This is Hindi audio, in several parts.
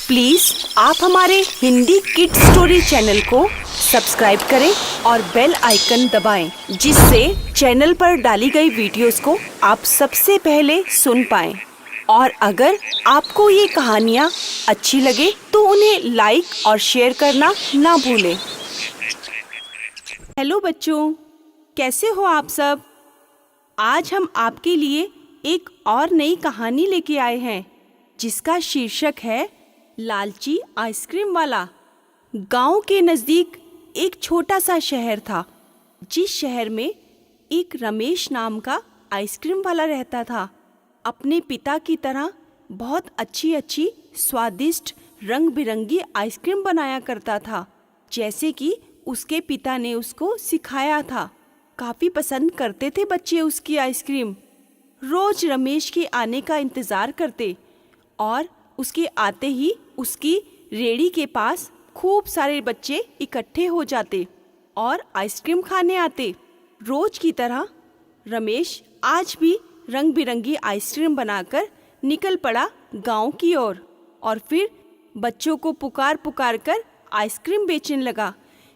प्लीज आप हमारे हिंदी किड्स स्टोरी चैनल को सब्सक्राइब करें और बेल आइकन दबाएं, जिससे चैनल पर डाली गई वीडियोस को आप सबसे पहले सुन पाएं। और अगर आपको ये कहानियाँ अच्छी लगे तो उन्हें लाइक और शेयर करना ना भूलें। हेलो बच्चों, कैसे हो आप सब? आज हम आपके लिए एक और नई कहानी लेके आए हैं, जिसका शीर्षक है लालची आइसक्रीम वाला। गांव के नज़दीक एक छोटा सा शहर था, जिस शहर में एक रमेश नाम का आइसक्रीम वाला रहता था। अपने पिता की तरह बहुत अच्छी स्वादिष्ट रंग बिरंगी आइसक्रीम बनाया करता था, जैसे कि उसके पिता ने उसको सिखाया था। काफ़ी पसंद करते थे बच्चे उसकी आइसक्रीम। रोज रमेश के आने का इंतज़ार करते और उसके आते ही उसकी रेहड़ी के पास खूब सारे बच्चे इकट्ठे हो जाते और आइसक्रीम खाने आते। रोज की तरह रमेश आज भी रंग बिरंगी आइसक्रीम बनाकर निकल पड़ा गांव की ओर और फिर बच्चों को पुकार पुकार कर आइसक्रीम बेचने लगा।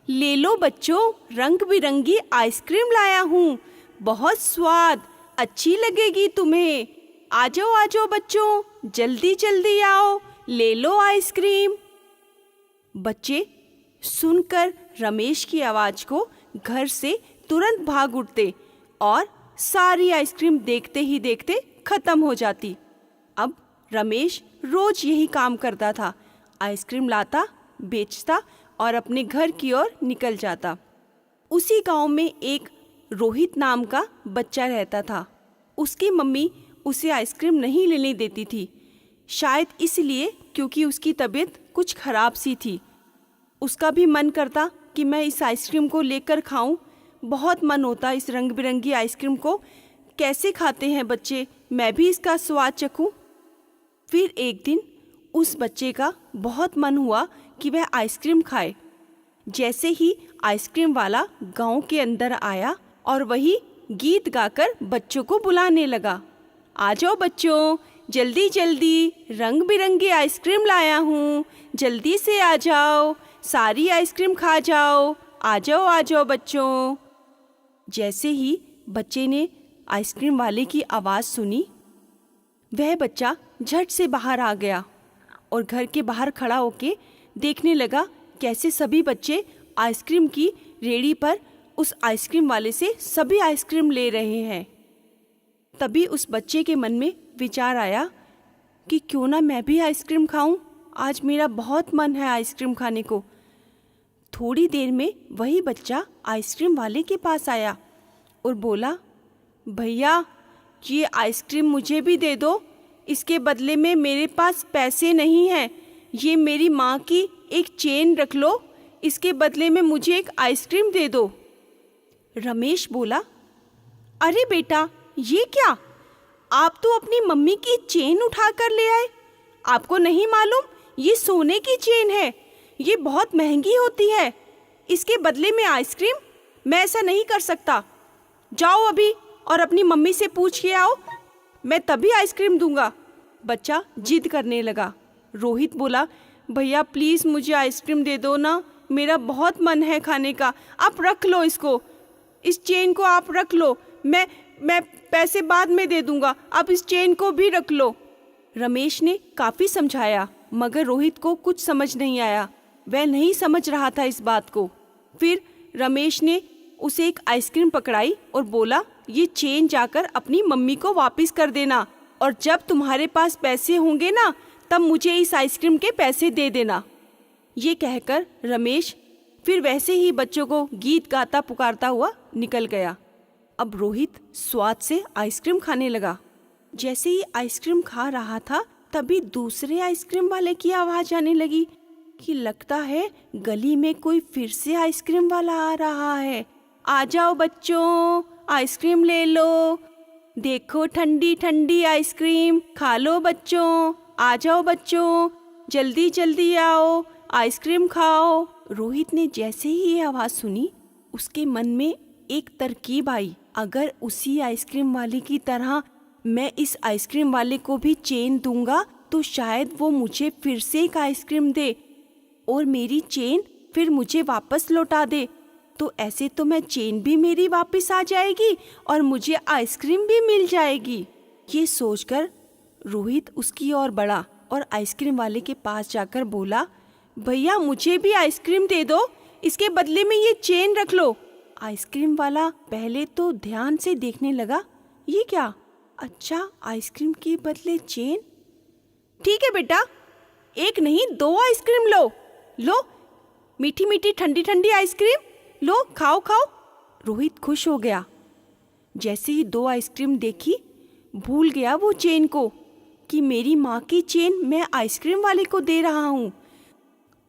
ले लो बच्चों, रंग बिरंगी आइसक्रीम लाया हूँ, बहुत स्वाद, अच्छी लगेगी तुम्हें। आ जाओ बच्चों, जल्दी जल्दी आओ, ले लो आइसक्रीम। बच्चे सुनकर रमेश की आवाज़ को घर से तुरंत भाग उठते और सारी आइसक्रीम देखते ही देखते खत्म हो जाती। अब रमेश रोज यही काम करता था, आइसक्रीम लाता, बेचता और अपने घर की ओर निकल जाता। उसी गांव में एक रोहित नाम का बच्चा रहता था। उसकी मम्मी उसे आइसक्रीम नहीं लेने देती थी, शायद इसलिए क्योंकि उसकी तबीयत कुछ खराब सी थी। उसका भी मन करता कि मैं इस आइसक्रीम को लेकर खाऊं। बहुत मन होता इस रंग बिरंगी आइसक्रीम को कैसे खाते हैं बच्चे, मैं भी इसका स्वाद चखूं। फिर एक दिन उस बच्चे का बहुत मन हुआ कि वह आइसक्रीम खाए। जैसे ही आइसक्रीम वाला गांव के अंदर आया और वही गीत गाकर बच्चों को बुलाने लगा। आ जाओ बच्चों, जल्दी जल्दी, रंग बिरंगी आइसक्रीम लाया हूँ, जल्दी से आ जाओ, सारी आइसक्रीम खा जाओ, आ जाओ बच्चों। जैसे ही बच्चे ने आइसक्रीम वाले की आवाज़ सुनी, वह बच्चा झट से बाहर आ गया और घर के बाहर खड़ा होके देखने लगा कैसे सभी बच्चे आइसक्रीम की रेहड़ी पर उस आइसक्रीम वाले से सभी आइसक्रीम ले रहे हैं। तभी उस बच्चे के मन में विचार आया कि क्यों ना मैं भी आइसक्रीम खाऊं, आज मेरा बहुत मन है आइसक्रीम खाने को। थोड़ी देर में वही बच्चा आइसक्रीम वाले के पास आया और बोला, भैया ये आइसक्रीम मुझे भी दे दो, इसके बदले में मेरे पास पैसे नहीं हैं, ये मेरी माँ की एक चेन रख लो, इसके बदले में मुझे एक आइसक्रीम दे दो। रमेश बोला, अरे बेटा ये क्या, आप तो अपनी मम्मी की चेन उठा कर ले आए। आपको नहीं मालूम ये सोने की चेन है, ये बहुत महंगी होती है, इसके बदले में आइसक्रीम? मैं ऐसा नहीं कर सकता। जाओ अभी और अपनी मम्मी से पूछ के आओ, मैं तभी आइसक्रीम दूंगा। बच्चा जिद करने लगा। रोहित बोला, भैया प्लीज़ मुझे आइसक्रीम दे दो ना, मेरा बहुत मन है खाने का, आप रख लो इसको, इस चेन को आप रख लो, मैं पैसे बाद में दे दूंगा, आप इस चेन को भी रख लो। रमेश ने काफ़ी समझाया मगर रोहित को कुछ समझ नहीं आया, वह नहीं समझ रहा था इस बात को। फिर रमेश ने उसे एक आइसक्रीम पकड़ाई और बोला, ये चेन जाकर अपनी मम्मी को वापस कर देना और जब तुम्हारे पास पैसे होंगे ना तब मुझे इस आइसक्रीम के पैसे दे देना। ये कहकर रमेश फिर वैसे ही बच्चों को गीत गाता पुकारता हुआ निकल गया। अब रोहित स्वाद से आइसक्रीम खाने लगा। जैसे ही आइसक्रीम खा रहा था तभी दूसरे आइसक्रीम वाले की आवाज़ आने लगी कि लगता है गली में कोई फिर से आइसक्रीम वाला आ रहा है। आ जाओ बच्चों, आइसक्रीम ले लो, देखो ठंडी ठंडी आइसक्रीम, खा लो बच्चों, आ जाओ बच्चों, जल्दी जल्दी आओ, आइसक्रीम खाओ। रोहित ने जैसे ही ये आवाज़ सुनी उसके मन में एक तरकीब आई, अगर उसी आइसक्रीम वाले की तरह मैं इस आइसक्रीम वाले को भी चेन दूंगा तो शायद वो मुझे फिर से एक आइसक्रीम दे और मेरी चेन फिर मुझे वापस लौटा दे। तो ऐसे तो मैं चेन भी मेरी वापस आ जाएगी और मुझे आइसक्रीम भी मिल जाएगी। ये सोचकर रोहित उसकी ओर बढ़ा और आइसक्रीम वाले के पास जाकर बोला, भैया मुझे भी आइसक्रीम दे दो, इसके बदले में ये चेन रख लो। आइसक्रीम वाला पहले तो ध्यान से देखने लगा, ये क्या? अच्छा, आइसक्रीम के बदले चेन। ठीक है बेटा, एक नहीं 2 आइसक्रीम लो। लो, मीठी मीठी ठंडी ठंडी आइसक्रीम लो, खाओ खाओ। रोहित खुश हो गया। जैसे ही 2 आइसक्रीम देखी, भूल गया वो चेन को कि मेरी माँ की चेन मैं आइसक्रीम वाले को दे रहा हूँ।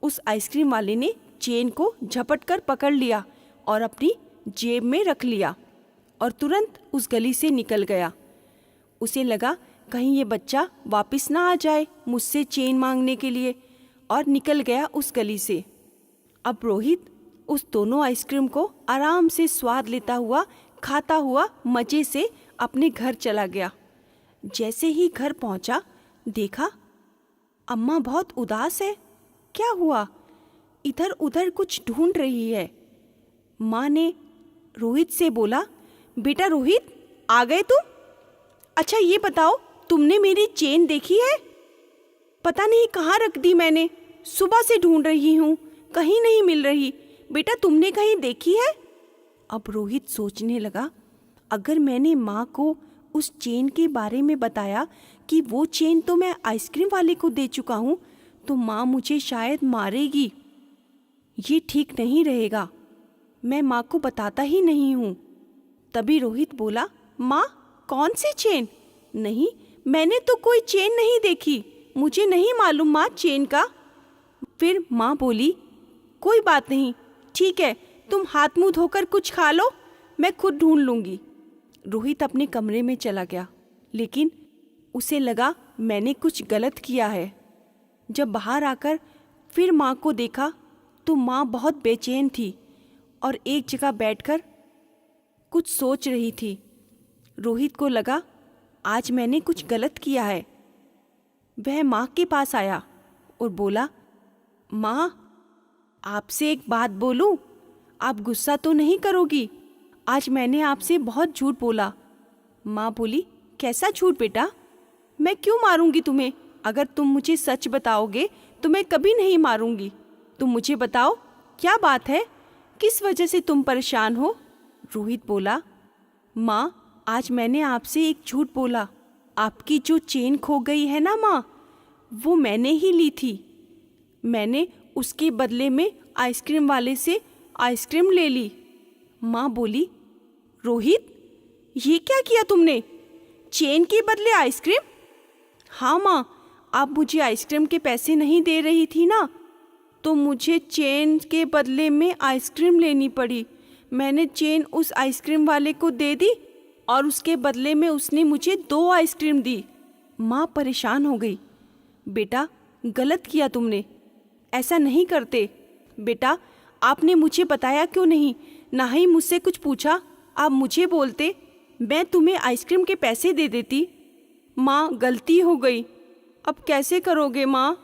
उस आइसक्रीम वाले ने चेन को झपट कर पकड़ लिया और अपनी जेब में रख लिया और तुरंत उस गली से निकल गया। उसे लगा कहीं ये बच्चा वापस ना आ जाए मुझसे चेन मांगने के लिए, और निकल गया उस गली से। अब रोहित उस दोनों आइसक्रीम को आराम से स्वाद लेता हुआ, खाता हुआ मज़े से अपने घर चला गया। जैसे ही घर पहुंचा, देखा अम्मा बहुत उदास है। क्या हुआ? इधर उधर कुछ ढूंढ रही है। माँ ने रोहित से बोला, बेटा रोहित, आ गए तुम? अच्छा ये बताओ, तुमने मेरी चेन देखी है? पता नहीं कहाँ रख दी मैंने, सुबह से ढूंढ रही हूँ, कहीं नहीं मिल रही। बेटा तुमने कहीं देखी है? अब रोहित सोचने लगा, अगर मैंने माँ को उस चेन के बारे में बताया कि वो चेन तो मैं आइसक्रीम वाले को दे चुका हूँ, तो माँ मुझे शायद मारेगी। ये ठीक नहीं रहेगा, मैं माँ को बताता ही नहीं हूँ। तभी रोहित बोला, माँ कौन सी चेन? नहीं, मैंने तो कोई चेन नहीं देखी, मुझे नहीं मालूम माँ चेन का। फिर माँ बोली, कोई बात नहीं, ठीक है, तुम हाथ मुंह धोकर कुछ खा लो, मैं खुद ढूंढ लूँगी। रोहित अपने कमरे में चला गया, लेकिन उसे लगा मैंने कुछ गलत किया है। जब बाहर आकर फिर माँ को देखा तो माँ बहुत बेचैन थी और एक जगह बैठकर कुछ सोच रही थी। रोहित को लगा आज मैंने कुछ गलत किया है। वह माँ के पास आया और बोला, माँ आपसे एक बात बोलूं? आप गुस्सा तो नहीं करोगी? आज मैंने आपसे बहुत झूठ बोला। माँ बोली, कैसा झूठ बेटा? मैं क्यों मारूंगी तुम्हें? अगर तुम मुझे सच बताओगे तो मैं कभी नहीं मारूंगी। तुम मुझे बताओ क्या बात है, किस वजह से तुम परेशान हो? रोहित बोला, माँ आज मैंने आपसे एक झूठ बोला। आपकी जो चेन खो गई है ना माँ, वो मैंने ही ली थी। मैंने उसके बदले में आइसक्रीम वाले से आइसक्रीम ले ली। माँ बोली, रोहित ये क्या किया तुमने? चेन के बदले आइसक्रीम? हाँ माँ, आप मुझे आइसक्रीम के पैसे नहीं दे रही थी ना, तो मुझे चेन के बदले में आइसक्रीम लेनी पड़ी। मैंने चेन उस आइसक्रीम वाले को दे दी और उसके बदले में उसने मुझे 2 आइसक्रीम दी। माँ परेशान हो गई। बेटा गलत किया तुमने, ऐसा नहीं करते। बेटा आपने मुझे बताया क्यों नहीं, ना ही मुझसे कुछ पूछा। आप मुझे बोलते, मैं तुम्हें आइसक्रीम के पैसे दे देती। माँ गलती हो गई, अब कैसे करोगे माँ?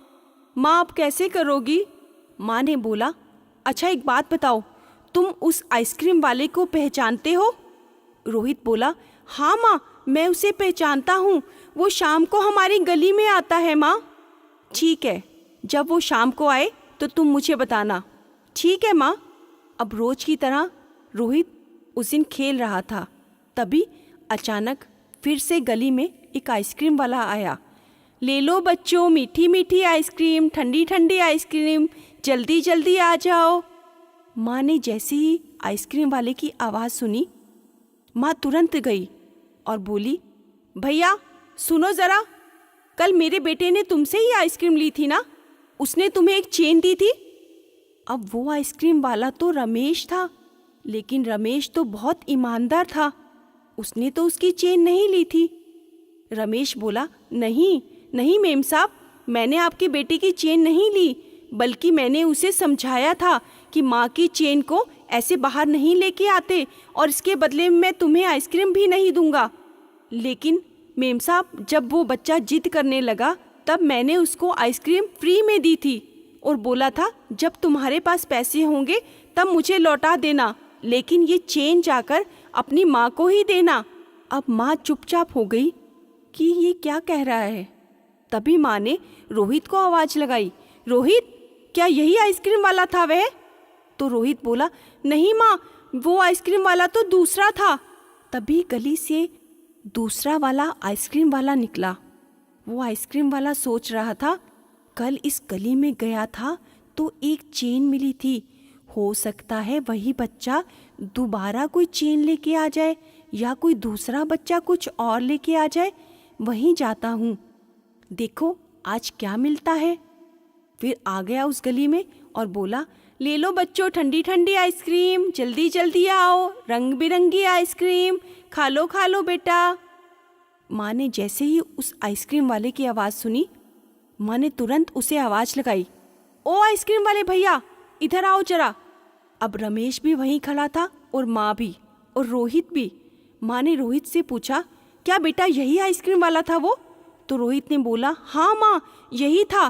माँ अब कैसे करोगी? माँ ने बोला, अच्छा एक बात बताओ, तुम उस आइसक्रीम वाले को पहचानते हो? रोहित बोला, हाँ माँ, मैं उसे पहचानता हूँ, वो शाम को हमारी गली में आता है माँ। ठीक है, जब वो शाम को आए तो तुम मुझे बताना। ठीक है माँ। अब रोज की तरह रोहित उस दिन खेल रहा था, तभी अचानक फिर से गली में एक आइसक्रीम वाला आया। ले लो बच्चों, मीठी मीठी आइसक्रीम, ठंडी ठंडी आइसक्रीम, जल्दी जल्दी आ जाओ। माँ ने जैसे ही आइसक्रीम वाले की आवाज़ सुनी, माँ तुरंत गई और बोली, भैया सुनो ज़रा, कल मेरे बेटे ने तुमसे ही आइसक्रीम ली थी ना, उसने तुम्हें एक चेन दी थी। अब वो आइसक्रीम वाला तो रमेश था, लेकिन रमेश तो बहुत ईमानदार था, उसने तो उसकी चेन नहीं ली थी। रमेश बोला, नहीं नहीं मेम साहब, मैंने आपके बेटे की चेन नहीं ली, बल्कि मैंने उसे समझाया था कि माँ की चेन को ऐसे बाहर नहीं लेके आते और इसके बदले में मैं तुम्हें आइसक्रीम भी नहीं दूंगा। लेकिन मेम साहब, जब वो बच्चा जिद करने लगा तब मैंने उसको आइसक्रीम फ्री में दी थी और बोला था जब तुम्हारे पास पैसे होंगे तब मुझे लौटा देना, लेकिन ये चेन जाकर अपनी माँ को ही देना। अब माँ चुपचाप हो गई कि ये क्या कह रहा है। तभी माँ ने रोहित को आवाज़ लगाई, रोहित, क्या यही आइसक्रीम वाला था वह? तो रोहित बोला, नहीं माँ, वो आइसक्रीम वाला तो दूसरा था। तभी गली से दूसरा वाला आइसक्रीम वाला निकला। वो आइसक्रीम वाला सोच रहा था, कल इस गली में गया था तो एक चेन मिली थी, हो सकता है वही बच्चा दोबारा कोई चेन लेके आ जाए या कोई दूसरा बच्चा कुछ और लेके आ जाए। वहीं जाता हूँ, देखो आज क्या मिलता है। फिर आ गया उस गली में और बोला, ले लो बच्चों ठंडी ठंडी आइसक्रीम, जल्दी जल्दी आओ, रंग बिरंगी आइसक्रीम, खा लो बेटा। माँ ने जैसे ही उस आइसक्रीम वाले की आवाज़ सुनी, माँ ने तुरंत उसे आवाज़ लगाई, ओ आइसक्रीम वाले भैया, इधर आओ जरा। अब रमेश भी वहीं खड़ा था और माँ भी और रोहित भी। माँ ने रोहित से पूछा, क्या बेटा यही आइसक्रीम वाला था वो? तो रोहित ने बोला, हाँ माँ, यही था।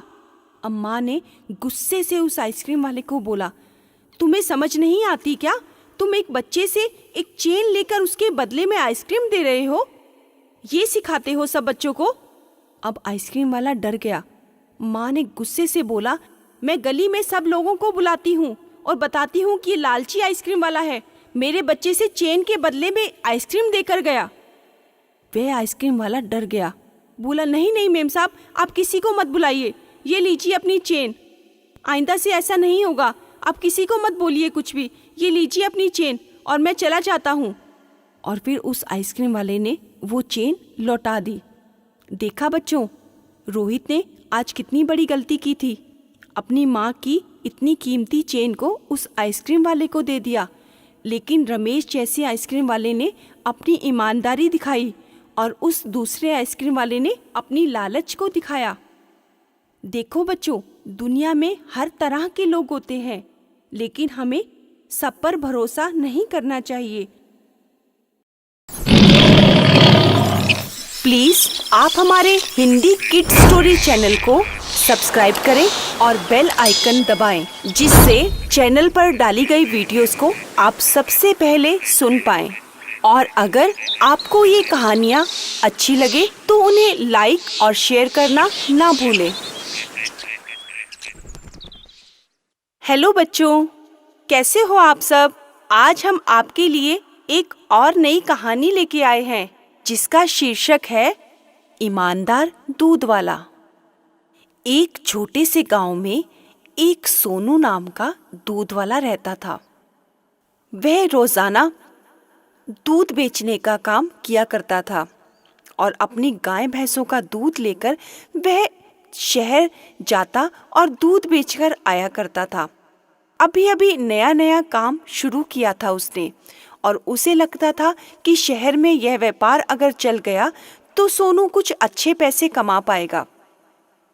अब माँ ने गुस्से से उस आइसक्रीम वाले को बोला, तुम्हें समझ नहीं आती क्या? तुम एक बच्चे से एक चेन लेकर उसके बदले में आइसक्रीम दे रहे हो? ये सिखाते हो सब बच्चों को? अब आइसक्रीम वाला डर गया। माँ ने गुस्से से बोला, मैं गली में सब लोगों को बुलाती हूँ और बताती हूँ कि ये लालची आइसक्रीम वाला है, मेरे बच्चे से चेन के बदले में आइसक्रीम देकर गया। वह आइसक्रीम वाला डर गया, बोला, नहीं मेम साहब, आप किसी को मत बुलाइए, ये लीजिए अपनी चेन, आइंदा से ऐसा नहीं होगा, आप किसी को मत बोलिए कुछ भी, ये लीजिए अपनी चेन और मैं चला जाता हूँ। और फिर उस आइसक्रीम वाले ने वो चेन लौटा दी। देखा बच्चों, रोहित ने आज कितनी बड़ी गलती की थी, अपनी माँ की इतनी कीमती चेन को उस आइसक्रीम वाले को दे दिया। लेकिन रमेश जैसे आइसक्रीम वाले ने अपनी ईमानदारी दिखाई और उस दूसरे आइसक्रीम वाले ने अपनी लालच को दिखाया। देखो बच्चों, दुनिया में हर तरह के लोग होते हैं, लेकिन हमें सब पर भरोसा नहीं करना चाहिए। प्लीज आप हमारे हिंदी किड्स स्टोरी चैनल को सब्सक्राइब करें और बेल आइकन दबाएं, जिससे चैनल पर डाली गई वीडियोस को आप सबसे पहले सुन पाएं। और अगर आपको ये कहानियाँ अच्छी लगे तो उन्हें लाइक और शेयर करना ना भूलें। हेलो बच्चों, कैसे हो आप सब? आज हम आपके लिए एक और नई कहानी लेके आए हैं, जिसका शीर्षक है ईमानदार दूध वाला। एक छोटे से गांव में एक सोनू नाम का दूध वाला रहता था। वह रोजाना दूध बेचने का काम किया करता था और अपनी गाय भैंसों का दूध लेकर वह शहर जाता और दूध बेचकर आया करता था। अभी अभी नया नया काम शुरू किया था उसने और उसे लगता था कि शहर में यह व्यापार अगर चल गया तो सोनू कुछ अच्छे पैसे कमा पाएगा।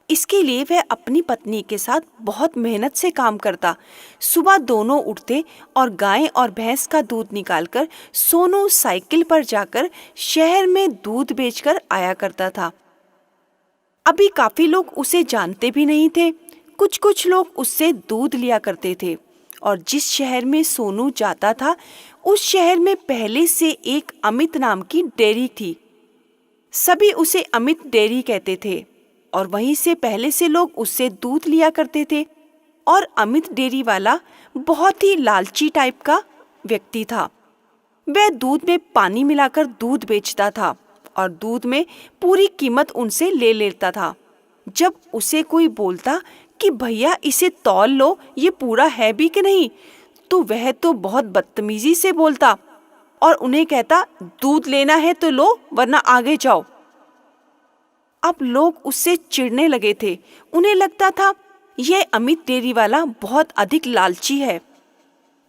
इसके लिए वह अपनी पत्नी के साथ बहुत मेहनत से काम करता। सुबह दोनों उठते और गाय और भैंस का दूध निकालकर सोनू साइकिल पर जाकर शहर में दूध बेचकर आया करता था। अभी काफी लोग उसे जानते भी नहीं थे, कुछ लोग उससे दूध लिया करते थे। और जिस शहर में सोनू जाता था उस शहर में पहले से एक अमित नाम की डेयरी थी। सभी उसे अमित डेयरी कहते थे और वहीं से पहले से लोग उससे दूध लिया करते थे। और अमित डेयरी वाला बहुत ही लालची टाइप का व्यक्ति था। वह दूध में पानी मिलाकर दूध बेचता था और दूध में पूरी कीमत उनसे ले लेता था। जब उसे कोई बोलता कि भैया इसे तौल लो, ये पूरा है भी कि नहीं, तो वह तो बहुत बदतमीजी से बोलता और उन्हें कहता, दूध लेना है तो लो वरना आगे जाओ। अब लोग उससे चिढ़ने लगे थे। उन्हें लगता था यह अमित डेयरी वाला बहुत अधिक लालची है।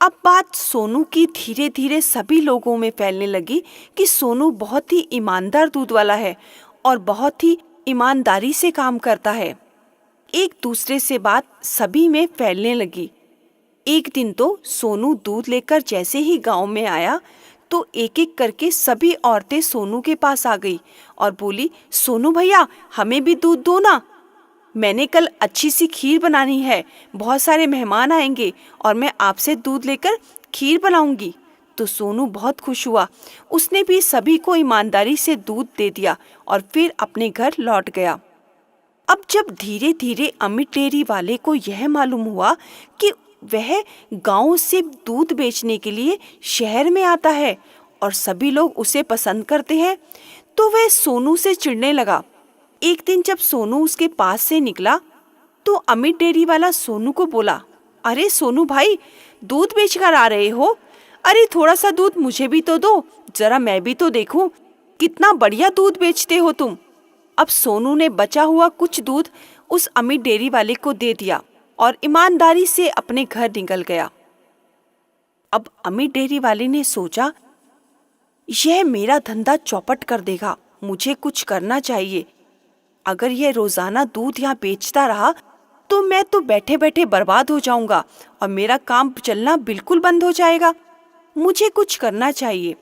अब बात सोनू की धीरे धीरे सभी लोगों में फैलने लगी कि सोनू बहुत ही ईमानदार दूध वाला है और बहुत ही ईमानदारी से काम करता है। एक दूसरे से बात सभी में फैलने लगी। एक दिन तो सोनू दूध लेकर जैसे ही गांव में आया तो एक एक करके सभी औरतें सोनू के पास आ गई और बोली, सोनू भैया हमें भी दूध दो ना। मैंने कल अच्छी सी खीर बनानी है, बहुत सारे मेहमान आएंगे और मैं आपसे दूध लेकर खीर बनाऊंगी। तो सोनू बहुत खुश हुआ। उसने भी सभी को ईमानदारी से दूध दे दिया और फिर अपने घर लौट गया। अब जब धीरे धीरे अमित डेयरी वाले को यह मालूम हुआ कि वह गांव से दूध बेचने के लिए शहर में आता है और सभी लोग उसे पसंद करते हैं, तो वह सोनू से चिढ़ने लगा। एक दिन जब सोनू उसके पास से निकला तो अमित डेयरी वाला सोनू को बोला, अरे सोनू भाई, दूध बेचकर आ रहे हो? अरे थोड़ा सा दूध मुझे भी तो दो, जरा मैं भी तो देखूं, कितना बढ़िया दूध बेचते हो तुम। अब सोनू ने बचा हुआ कुछ दूध उस अमित डेयरी वाले को दे दिया और ईमानदारी से अपने घर निकल गया। अब अमित डेयरी वाले ने सोचा, यह मेरा धंधा चौपट कर देगा, मुझे कुछ करना चाहिए। अगर यह रोजाना दूध यहाँ बेचता रहा तो मैं तो बैठे बैठे बर्बाद हो जाऊंगा और मेरा काम चलना बिल्कुल बंद हो जाएगा। मुझे कुछ करना चाहिए।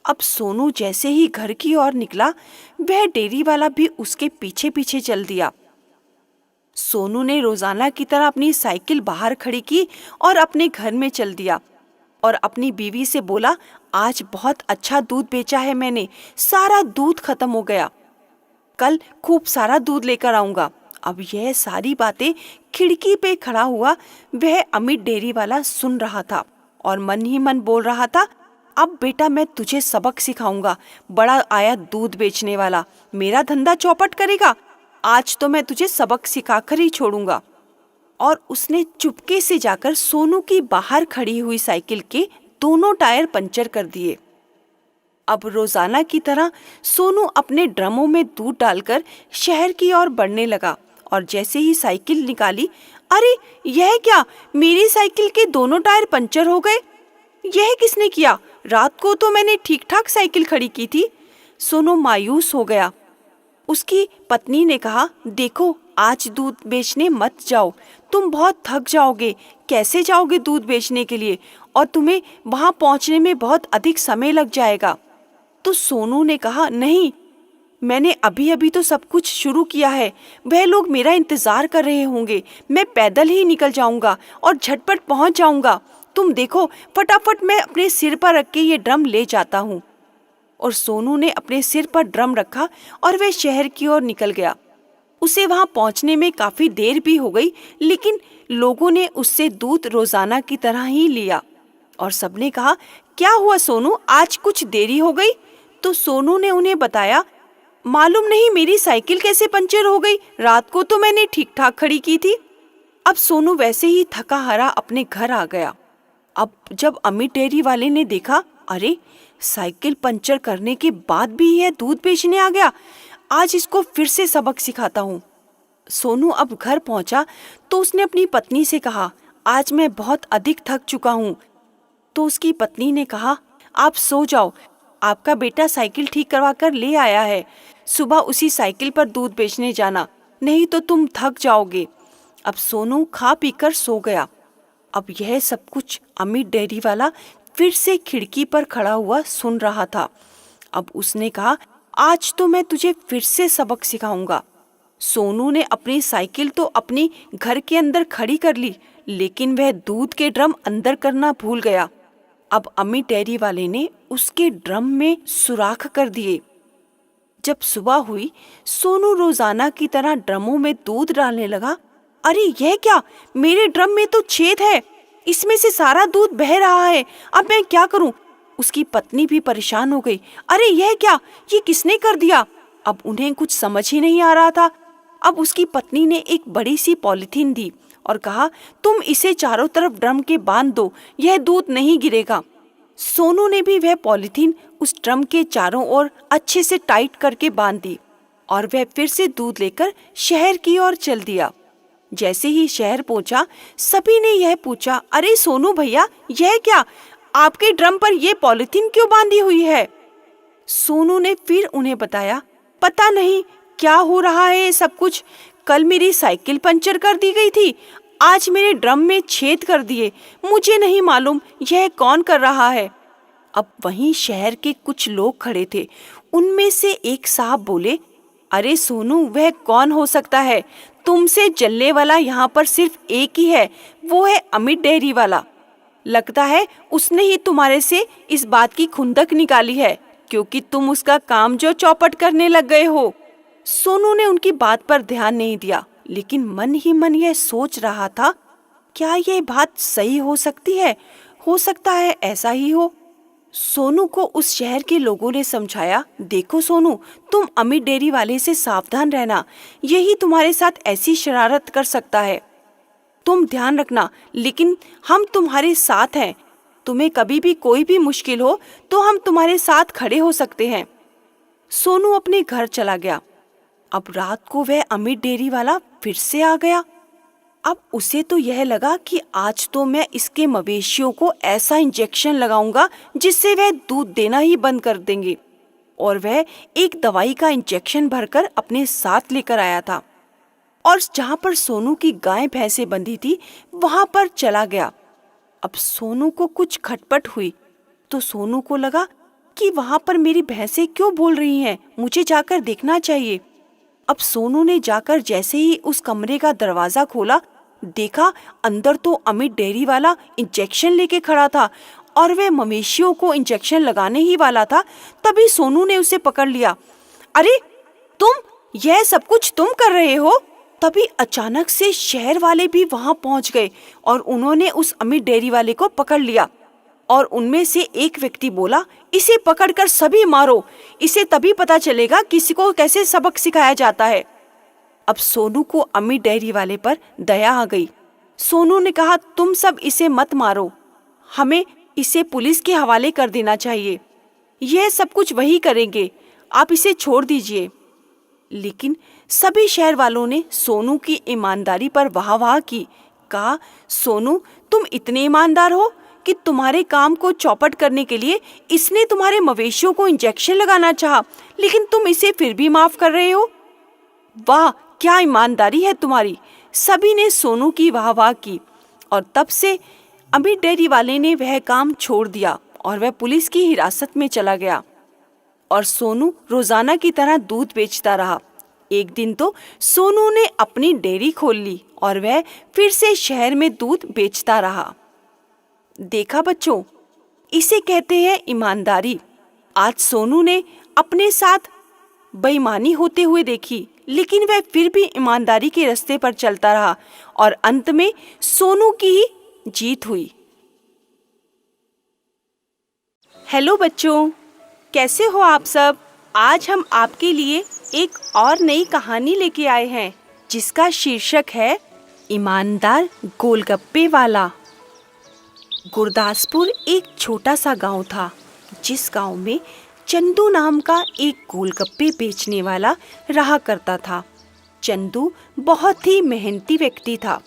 अब सोनू जैसे ही घर की ओर निकला, वह डेयरी वाला भी उसके पीछे पीछे चल दिया। सोनू ने रोजाना की तरह अपनी साइकिल बाहर खड़ी की और अपने घर में चल दिया और अपनी बीवी से बोला, आज बहुत अच्छा दूध बेचा है मैंने, सारा दूध खत्म हो गया, कल खूब सारा दूध लेकर आऊंगा। अब यह सारी बातें खिड़की पे खड़ा हुआ वह अमित डेयरी वाला सुन रहा था और मन ही मन बोल रहा था, अब बेटा मैं तुझे सबक सिखाऊंगा, बड़ा आया दूध बेचने वाला, मेरा धंधा चौपट करेगा, आज तो मैं तुझे सबक सिखाकर ही छोड़ूंगा। और उसने चुपके से जाकर सोनू की बाहर खड़ी हुई साइकिल के दोनों टायर पंचर कर दिए। अब रोजाना की तरह सोनू अपने ड्रमों में दूध डालकर शहर की ओर बढ़ने लगा और जैसे ही साइकिल निकाली, अरे यह क्या, मेरी साइकिल के दोनों टायर पंचर हो गए, यह किसने किया? रात को तो मैंने ठीक ठाक साइकिल खड़ी की थी। सोनू मायूस हो गया। उसकी पत्नी ने कहा, देखो आज दूध बेचने मत जाओ, तुम बहुत थक जाओगे, कैसे जाओगे दूध बेचने के लिए, और तुम्हें वहां पहुंचने में बहुत अधिक समय लग जाएगा। तो सोनू ने कहा, नहीं, मैंने अभी अभी तो सब कुछ शुरू किया है, वह लोग मेरा इंतजार कर रहे होंगे, मैं पैदल ही निकल जाऊंगा और झटपट पहुंच जाऊंगा। तुम देखो, फटाफट मैं अपने सिर पर रख के ये ड्रम ले जाता हूँ। और सोनू ने अपने सिर पर ड्रम रखा और वह शहर की ओर निकल गया। उसे वहां पहुंचने में काफी देर भी हो गई, लेकिन लोगों ने उससे दूध रोजाना की तरह ही लिया और सबने कहा, क्या हुआ सोनू, आज कुछ देरी हो गई? तो सोनू ने उन्हें बताया, मालूम नहीं मेरी साइकिल कैसे पंचर हो गई, रात को तो मैंने ठीक ठाक खड़ी की थी। अब सोनू वैसे ही थका हारा अपने घर आ गया। अब जब अमित डेयरी वाले ने देखा, अरे साइकिल पंचर करने के बाद भी यह दूध बेचने आ गया, आज इसको फिर से सबक सिखाता हूँ। सोनू अब घर पहुंचा तो उसने अपनी पत्नी से कहा, आज मैं बहुत अधिक थक चुका हूँ। तो उसकी पत्नी ने कहा, आप सो जाओ, आपका बेटा साइकिल ठीक करवा कर ले आया है, सुबह उसी साइकिल पर दूध बेचने जाना, नहीं तो तुम थक जाओगे। अब सोनू खा पीकर सो गया। अब यह सब कुछ अमित डेयरी वाला फिर से खिड़की पर खड़ा हुआ सुन रहा था। अब उसने कहा, आज तो मैं तुझे फिर से सबक सिखाऊंगा। सोनू ने अपनी साइकिल तो अपनी घर के अंदर खड़ी कर ली, लेकिन वह दूध के ड्रम अंदर करना भूल गया। अब अमित डेयरी वाले ने उसके ड्रम में सुराख कर दिए। जब सुबह हुई, सोनू रोजाना की तरह ड्रमों में दूध डालने लगा। अरे यह क्या, मेरे ड्रम में तो छेद है, इसमें से सारा दूध बह रहा है, अब मैं क्या करूं? उसकी पत्नी भी परेशान हो गई। अरे यह क्या, ये किसने कर दिया? अब उन्हें कुछ समझ ही नहीं आ रहा था। अब उसकी पत्नी ने एक बड़ी सी पॉलिथीन दी और कहा, तुम इसे चारों तरफ ड्रम के बांध दो, यह दूध नहीं गिरेगा। सोनू ने भी वह पॉलिथीन उस ड्रम के चारों ओर अच्छे से टाइट करके बांध दी और वह फिर से दूध लेकर शहर की ओर चल दिया। जैसे ही शहर पहुंचा, सभी ने यह पूछा, अरे सोनू भैया, यह क्या, आपके ड्रम पर यह पॉलिथीन क्यों बांधी हुई है? सोनू ने फिर उन्हें बताया, पता नहीं क्या हो रहा है ये सब कुछ, कल मेरी साइकिल पंचर कर दी गई थी, आज मेरे ड्रम में छेद कर दिए, मुझे नहीं मालूम यह कौन कर रहा है। अब वहीं शहर के कुछ लोग खड़े थे, उनमें से एक साहब बोले, अरे सोनू, वह कौन हो सकता है? तुमसे जलने वाला यहाँ पर सिर्फ एक ही है, वो है अमित डेयरी वाला। लगता है उसने ही तुम्हारे से इस बात की खुंदक निकाली है, क्योंकि तुम उसका काम जो चौपट करने लग गए हो। सोनू ने उनकी बात पर ध्यान नहीं दिया, लेकिन मन ही मन यह सोच रहा था, क्या यह बात सही हो सकती है? हो सकता है ऐसा ही हो। सोनू को उस शहर के लोगों ने समझाया, देखो सोनू, तुम अमित डेयरी वाले से सावधान रहना, यही तुम्हारे साथ ऐसी शरारत कर सकता है। तुम ध्यान रखना, लेकिन हम तुम्हारे साथ हैं। तुम्हें कभी भी कोई भी मुश्किल हो तो हम तुम्हारे साथ खड़े हो सकते हैं। सोनू अपने घर चला गया। अब रात को वह अमित डेयरी वाला फिर से आ गया। अब उसे तो यह लगा कि आज तो मैं इसके मवेशियों को ऐसा इंजेक्शन लगाऊंगा जिससे वह दूध देना ही बंद कर देंगे। और वह एक दवाई का इंजेक्शन भरकर अपने साथ लेकर आया था और जहां पर सोनू की गाय भैंसें बंधी थी वहां पर चला गया। अब सोनू को कुछ खटपट हुई तो सोनू को लगा कि वहां पर मेरी भैंसें क्यों बोल रही हैं, मुझे जाकर देखना चाहिए। अब सोनू ने जाकर जैसे ही उस कमरे का दरवाजा खोला, देखा अंदर तो अमित डेयरी वाला इंजेक्शन लेके खड़ा था और वह मवेशियों को इंजेक्शन लगाने ही वाला था। तभी सोनू ने उसे पकड़ लिया। अरे तुम, यह सब कुछ तुम कर रहे हो? तभी अचानक से शहर वाले भी वहां पहुंच गए और उन्होंने उस अमित डेयरी वाले को पकड़ लिया। और उनमें से एक व्यक्ति बोला, इसे पकड़कर सभी मारो, इसे तभी पता चलेगा किसी को कैसे सबक सिखाया जाता है। अब सोनू को अमित डेयरी वाले पर दया आ गई। सोनू ने कहा, तुम सब इसे मत मारो, हमें इसे पुलिस के हवाले कर देना चाहिए, यह सब कुछ वही करेंगे, आप इसे छोड़ दीजिए। लेकिन सभी शहर वालों ने सोनू की ईमानदारी पर वाह की। कहा, सोनू, तुम इतने ईमानदार हो कि तुम्हारे काम को चौपट करने के लिए इसने तुम्हारे मवेशियों को इंजेक्शन लगाना चाहा, लेकिन तुम इसे फिर भी माफ कर रहे हो। वाह, क्या ईमानदारी है तुम्हारी। सभी ने सोनू की वाह की और तब से अमित डेयरी वाले ने वह काम छोड़ दिया और वह पुलिस की हिरासत में चला गया और सोनू रोजाना की तरह दूध बेचता रहा। एक दिन तो सोनू ने अपनी डेयरी खोल ली और वह फिर से शहर में दूध बेचता रहा। देखा बच्चों, इसे कहते हैं ईमानदारी। आज सोनू ने अपने साथ बेईमानी होते हुए देखी, लेकिन वह फिर भी ईमानदारी के रास्ते पर चलता रहा और अंत में सोनू की ही जीत हुई। हेलो बच्चों, कैसे हो आप सब? आज हम आपके लिए एक और नई कहानी लेके आए हैं जिसका शीर्षक है ईमानदार गोलगप्पे वाला। गुरदासपुर एक छोटा सा गांव था, जिस गांव में चंदू नाम का एक गोलगप्पे बेचने वाला रहा करता था। चंदू बहुत ही मेहनती व्यक्ति था।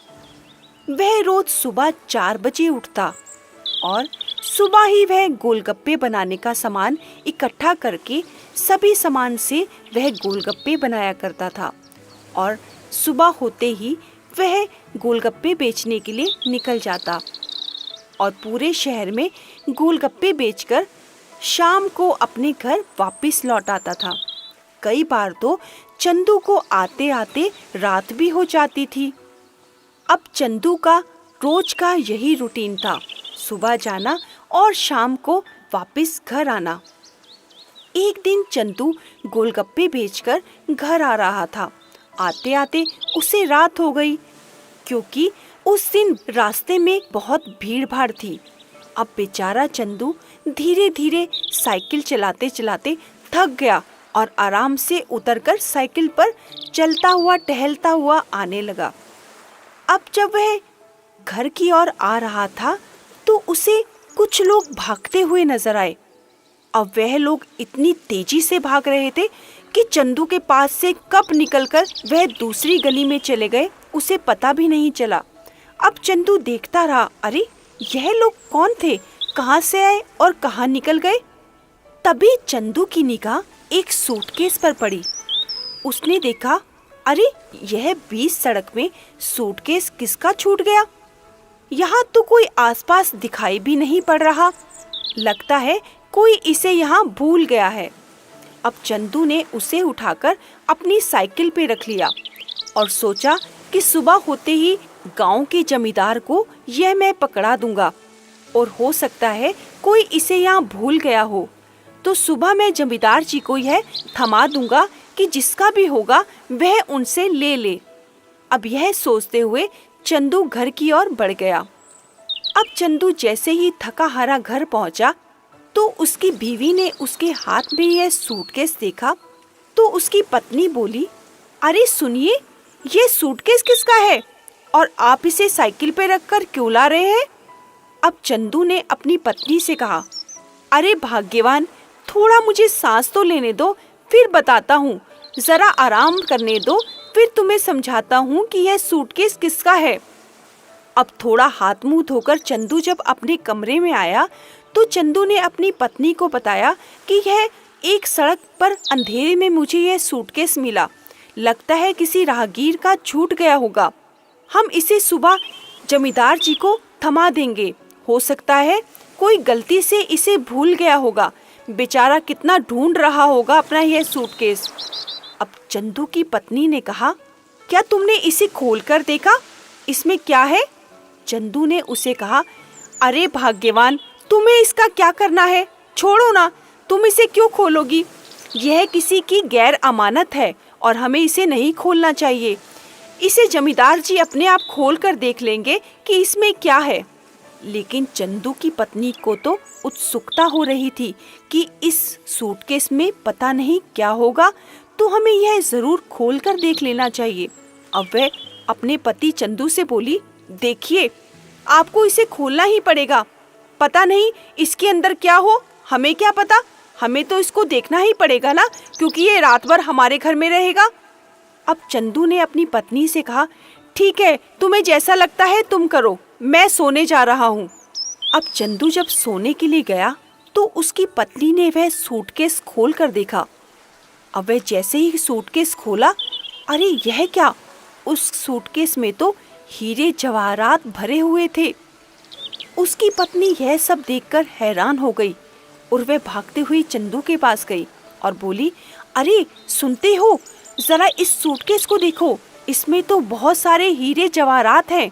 वह रोज सुबह 4 बजे उठता और सुबह ही वह गोलगप्पे बनाने का सामान इकट्ठा करके सभी सामान से वह गोलगप्पे बनाया करता था और सुबह होते ही वह गोलगप्पे बेचने के लिए निकल जाता और पूरे शहर में गोलगप्पे बेचकर शाम को अपने घर वापस लौट आता था। कई बार तो चंदू को आते आते रात भी हो जाती थी। अब चंदू का रोज का यही रूटीन था, सुबह जाना और शाम को वापस घर आना। एक दिन चंदू गोलगप्पे बेचकर घर आ रहा था। आते आते उसे रात हो गई, क्योंकि उस दिन रास्ते में बहुत भीड़ भाड़ थी। अब बेचारा चंदू धीरे धीरे साइकिल चलाते चलाते थक गया और आराम से उतरकर साइकिल पर चलता हुआ टहलता हुआ आने लगा। अब जब वह घर की ओर आ रहा था तो उसे कुछ लोग भागते हुए नजर आए। अब वह लोग इतनी तेजी से भाग रहे थे कि चंदू के पास से कब निकलकर वह दूसरी गली में चले गए उसे पता भी नहीं चला। अब चंदू देखता रहा, अरे यह लोग कौन थे, कहाँ से आए और कहाँ निकल गए। तभी चंदू की निगाह एक सूटकेस पर पड़ी। उसने देखा, अरे यह बीच सड़क में सूटकेस किसका छूट गया। यहाँ तो कोई आसपास दिखाई भी नहीं पड़ रहा। लगता है कोई इसे यहाँ भूल गया है। अब चंदू ने उसे उठाकर अपनी साइकिल पे रख लिया और सोचा कि सुबह होते ही गांव के जमींदार को यह मैं पकड़ा दूंगा और हो सकता है कोई इसे यहाँ भूल गया हो, तो सुबह मैं जमींदार जी को यह थमा दूंगा कि जिसका भी होगा वह उनसे ले ले। अब यह सोचते हुए चंदू घर की ओर बढ़ गया। अब चंदू जैसे ही थका हारा घर पहुंचा तो उसकी बीवी ने उसके हाथ में यह सूटकेस देखा तो उसकी पत्नी बोली, अरे सुनिए, ये सूटकेस किसका है और आप इसे साइकिल पे रखकर क्यों ला रहे हैं? अब चंदू ने अपनी पत्नी से कहा, अरे भाग्यवान, थोड़ा मुझे सांस तो लेने दो, फिर बताता हूँ। जरा आराम करने दो, फिर तुम्हें समझाता हूँ कि यह सूटकेस किसका है। अब थोड़ा हाथ मुंह धोकर चंदू जब अपने कमरे में आया तो चंदू ने अपनी पत्नी को बताया कि यह एक सड़क पर अंधेरे में मुझे यह सूटकेस मिला। लगता है किसी राहगीर का छूट गया होगा। हम इसे सुबह जमींदार जी को थमा देंगे। हो सकता है कोई गलती से इसे भूल गया होगा। बेचारा कितना ढूंढ रहा होगा अपना यह सूटकेस। अब चंदू की पत्नी ने कहा, क्या तुमने इसे खोलकर देखा? इसमें क्या है? चंदू ने उसे कहा, अरे भाग्यवान, तुम्हें इसका क्या करना है? छोड़ो ना, तुम इसे क्यों खोलोगी? यह किसी की गैर अमानत है और हमें इसे नहीं खोलना चाहिए। इसे जमींदार जी अपने आप खोल कर देख लेंगे कि इसमें क्या है। लेकिन चंदू की पत्नी को तो उत्सुकता हो रही थी कि इस सूटकेस में पता नहीं क्या होगा, तो हमें यह जरूर खोल कर देख लेना चाहिए। अब वह अपने पति चंदू से बोली, देखिए, आपको इसे खोलना ही पड़ेगा। पता नहीं इसके अंदर क्या हो, हमें क्या पता। हमें तो इसको देखना ही पड़ेगा ना, क्योंकि ये रात भर हमारे घर में रहेगा। अब चंदू ने अपनी पत्नी से कहा, ठीक है, तुम्हें जैसा लगता है तुम करो, मैं सोने जा रहा हूँ। अब चंदू जब सोने के लिए गया तो उसकी पत्नी ने वह सूटकेस खोल कर देखा। अब वह जैसे ही सूटकेस खोला, अरे यह क्या! उस सूटकेस में तो हीरे जवाहरात भरे हुए थे। उसकी पत्नी यह सब देखकर हैरान हो गई और वह भागते हुई चंदू के पास गई और बोली, अरे सुनते हो, जरा इस सूटकेस को देखो, इसमें तो बहुत सारे हीरे जवाहरात हैं।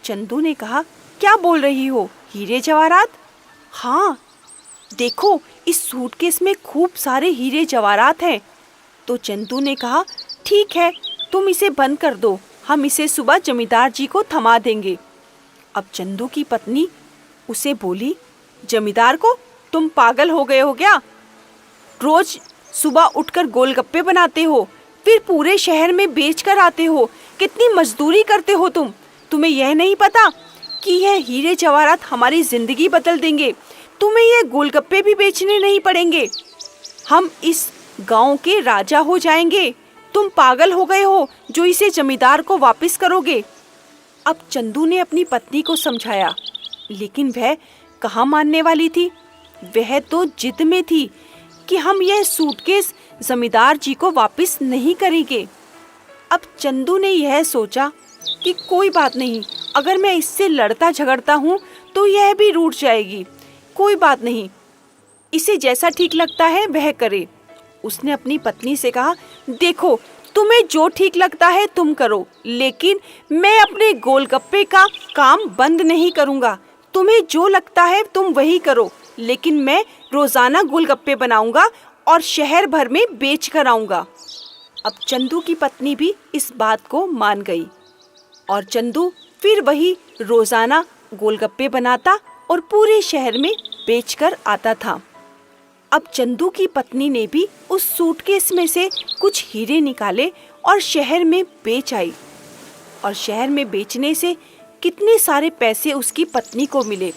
चंदू ने कहा, क्या बोल रही हो, हीरे जवाहरात? हाँ, देखो, इस सूटकेस में खूब सारे हीरे जवाहरात हैं। तो चंदू ने कहा, ठीक है, तुम इसे बंद कर दो, हम इसे सुबह जमींदार जी को थमा देंगे। अब चंदू की पत्नी उसे बोली, जमींदार को? तुम पागल हो गए हो क्या? रोज सुबह उठकर गोलगप्पे बनाते हो, फिर पूरे शहर में बेच कर आते हो। कितनी मजदूरी करते हो तुम। तुम्हें यह नहीं पता कि यह हीरे जवाहरात हमारी जिंदगी बदल देंगे। तुम्हें यह गोलगप्पे भी बेचने नहीं पड़ेंगे। हम इस गांव के राजा हो जाएंगे। तुम पागल हो गए हो जो इसे जमींदार को वापस करोगे। अब चंदू ने अपनी पत्नी को समझाया, लेकिन वह कहाँ मानने वाली थी। वह तो जिद में थी कि हम यह सूटकेस जमींदार जी को वापस नहीं करेंगे। अब चंदू ने यह सोचा कि कोई बात नहीं, अगर मैं इससे लड़ता झगड़ता हूँ तो यह भी रूठ जाएगी। कोई बात नहीं, इसे जैसा ठीक लगता है वह करे। उसने अपनी पत्नी से कहा, देखो, तुम्हें जो ठीक लगता है तुम करो, लेकिन मैं अपने गोलगप्पे का काम बंद नहीं करूँगा। तुम्हें जो लगता है तुम वही करो, लेकिन मैं रोजाना गोलगप्पे बनाऊंगा और शहर भर में बेच कर आऊंगा। अब चंदू की पत्नी भी इस बात को मान गई और चंदू फिर वही रोजाना गोलगप्पे बनाता और पूरे शहर में बेचकर आता था। अब चंदू की पत्नी ने भी उस सूटकेस में से कुछ हीरे निकाले और शहर में बेच आई। और शहर में बेचने से कितने सारे पैसे उसकी पत्नी को मिले।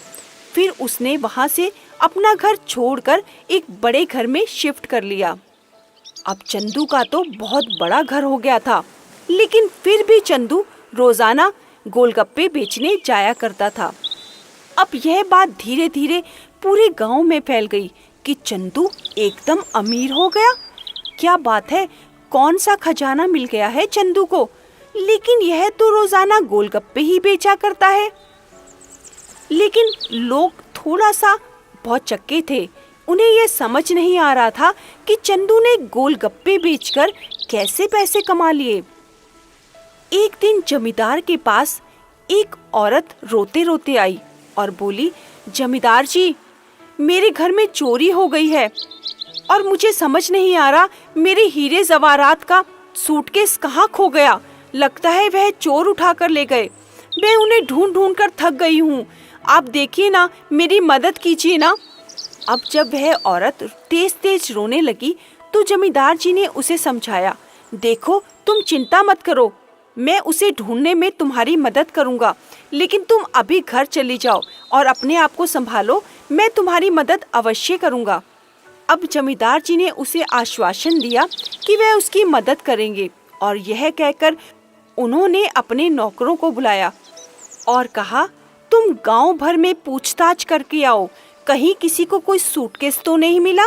फिर उसने वहां से अपना घर छोड़कर एक बड़े घर में शिफ्ट कर लिया। अब चंदू का तो बहुत बड़ा घर हो गया था, लेकिन फिर भी चंदू रोजाना गोलगप्पे बेचने जाया करता था। अब यह बात धीरे धीरे पूरे गांव में फैल गई कि चंदू एकदम अमीर हो गया। क्या बात है, कौन सा खजाना मिल गया है चंदू को, लेकिन यह तो रोजाना गोलगप्पे ही बेचा करता है। लेकिन लोग थोड़ा सा बहुत चक्के थे। उन्हें यह समझ नहीं आ रहा था कि चंदू ने गोलगप्पे बेचकर कैसे पैसे कमा लिए। एक दिन जमींदार के पास एक औरत रोते रोते आई और बोली, जमींदार जी, मेरे घर में चोरी हो गई है और मुझे समझ नहीं आ रहा मेरे हीरे जवाहरात का सूटकेस कहाँ खो गया। लगता है वह चोर उठा कर ले गए। मैं उन्हें ढूंढ ढूंढ कर थक गई हूँ। आप देखिए ना, मेरी मदद कीजिए ना। अब जब वह औरत तेज तेज रोने लगी तो जमींदार जी ने उसे समझाया, देखो तुम चिंता मत करो, मैं उसे ढूंढने में तुम्हारी मदद करूंगा, लेकिन तुम अभी घर चली जाओ और अपने आप को संभालो, मैं तुम्हारी मदद अवश्य करूंगा। अब जमींदार जी ने उसे आश्वासन दिया कि वह उसकी मदद करेंगे और यह कहकर उन्होंने अपने नौकरों को बुलाया और कहा, तुम गांव भर में पूछताछ करके आओ, कहीं किसी को कोई सूटकेस तो नहीं मिला,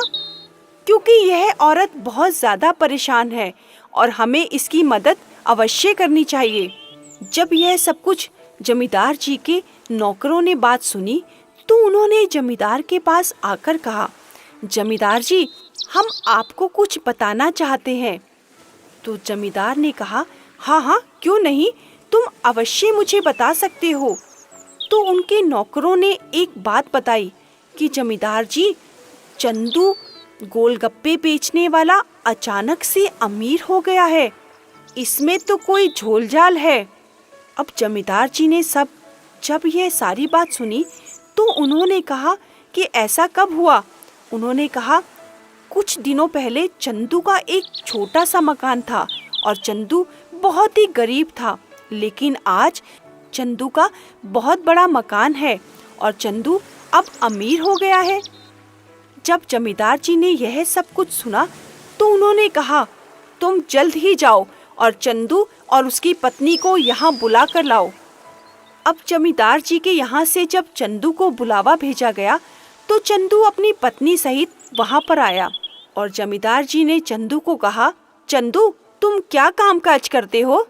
क्योंकि यह औरत बहुत ज़्यादा परेशान है और हमें इसकी मदद अवश्य करनी चाहिए। जब यह सब कुछ जमींदार जी के नौकरों ने बात सुनी तो उन्होंने जमींदार के पास आकर कहा, जमींदार जी, हम आपको कुछ बताना चाहते हैं। तो जमींदार ने कहा, हाँ हाँ, क्यों नहीं, तुम अवश्य मुझे बता सकते हो। तो उनके नौकरों ने एक बात बताई कि जमींदार जी, चंदू गोलगप्पे बेचने वाला अचानक से अमीर हो गया है, इसमें तो कोई झोलझाल है। अब जमींदार जी ने जब यह सारी बात सुनी तो उन्होंने कहा कि ऐसा कब हुआ। उन्होंने कहा, कुछ दिनों पहले चंदू का एक छोटा सा मकान था और चंदू बहुत ही गरीब था, लेकिन आज चंदू का बहुत बड़ा मकान है और चंदू अब अमीर हो गया है। जब जमींदार जी ने यह सब कुछ सुना तो उन्होंने कहा, तुम जल्द ही जाओ और चंदू और उसकी पत्नी को यहाँ बुला कर लाओ। अब जमींदार जी के यहाँ से जब चंदू को बुलावा भेजा गया तो चंदू अपनी पत्नी सहित वहाँ पर आया और जमींदार जी ने चंदू को कहा, चंदू, तुम क्या कामकाज करते हो?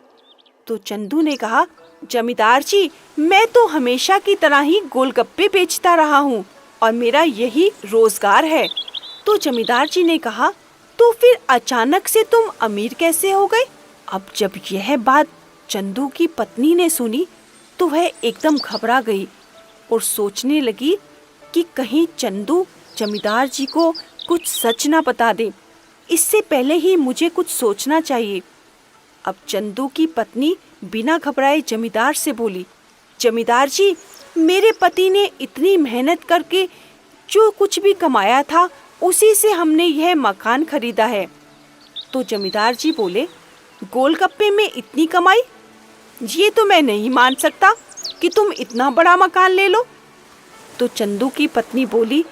तो चंदू ने कहा, जमींदार जी, मैं तो हमेशा की तरह ही गोलगप्पे बेचता रहा हूँ और मेरा यही रोजगार है। तो जमींदार जी ने कहा, तो फिर अचानक से तुम अमीर कैसे हो गए? अब जब यह बात चंदू की पत्नी ने सुनी तो वह एकदम घबरा गई और सोचने लगी कि कहीं चंदू जमींदार जी को कुछ सच ना बता दे। इससे पहले ही मुझे कुछ सोचना चाहिए। अब चंदू की पत्नी बिना घबराए जमींदार से बोली, जमींदार जी, मेरे पति ने इतनी मेहनत करके जो कुछ भी कमाया था उसी से हमने यह मकान खरीदा है। तो जमींदार जी बोले, गोलगप्पे में इतनी कमाई? ये तो मैं नहीं मान सकता कि तुम इतना बड़ा मकान ले लो। तो चंदू की पत्नी बोली,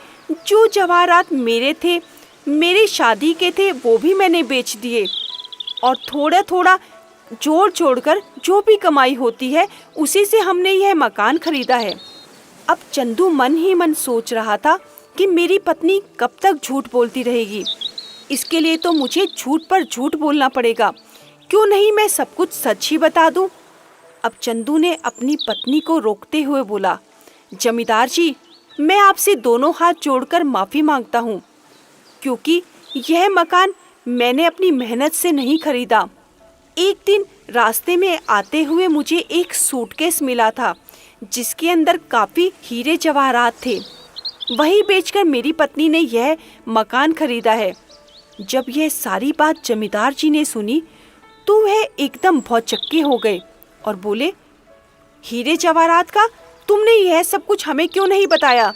जो जवाहरात मेरे थे, मेरी शादी के थे, वो भी मैंने बेच दिए और थोड़ा थोड़ा जोड़ जोड़कर जो भी कमाई होती है उसी से हमने यह मकान खरीदा है। अब चंदू मन ही मन सोच रहा था कि मेरी पत्नी कब तक झूठ बोलती रहेगी। इसके लिए तो मुझे झूठ पर झूठ बोलना पड़ेगा। क्यों नहीं मैं सब कुछ सच ही बता दूं। अब चंदू ने अपनी पत्नी को रोकते हुए बोला, जमींदार जी, मैं आपसे दोनों हाथ जोड़कर माफ़ी मांगता हूँ, क्योंकि यह मकान मैंने अपनी मेहनत से नहीं खरीदा। एक दिन रास्ते में आते हुए मुझे एक सूटकेस मिला था जिसके अंदर काफ़ी हीरे जवाहरात थे। वही बेचकर मेरी पत्नी ने यह मकान खरीदा है। जब यह सारी बात जमींदार जी ने सुनी तो वह एकदम भौचक्के हो गए और बोले, हीरे जवाहरात का तुमने यह सब कुछ हमें क्यों नहीं बताया?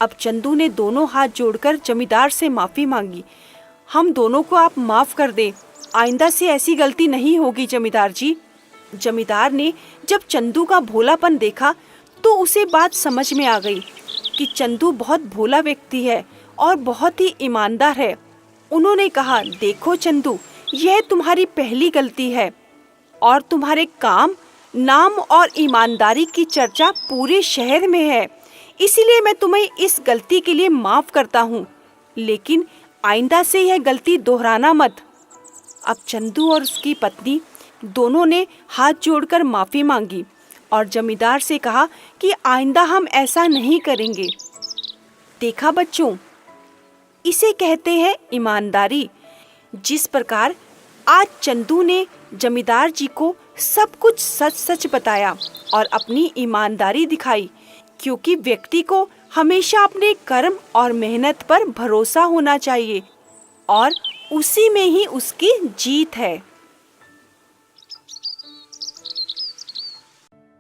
अब चंदू ने दोनों हाथ जोड़कर जमींदार से माफ़ी मांगी। हम दोनों को आप माफ़ कर दें, आइंदा से ऐसी गलती नहीं होगी जमींदार जी। जमींदार ने जब चंदू का भोलापन देखा तो उसे बात समझ में आ गई कि चंदू बहुत भोला व्यक्ति है और बहुत ही ईमानदार है। उन्होंने कहा, देखो चंदू, यह तुम्हारी पहली गलती है और तुम्हारे काम, नाम और ईमानदारी की चर्चा पूरे शहर में है, इसीलिए मैं तुम्हें इस गलती के लिए माफ़ करता हूँ, लेकिन आइंदा से यह गलती दोहराना मत। अब चंदू और उसकी पत्नी दोनों ने हाथ जोड़कर माफ़ी मांगी और जमींदार से कहा कि आइंदा हम ऐसा नहीं करेंगे। देखा बच्चों, इसे कहते हैं ईमानदारी। जिस प्रकार आज चंदू ने जमींदार जी को सब कुछ सच सच बताया और अपनी ईमानदारी दिखाई, क्योंकि व्यक्ति को हमेशा अपने कर्म और मेहनत पर भरोसा होना चाहिए और उसी में ही उसकी जीत है।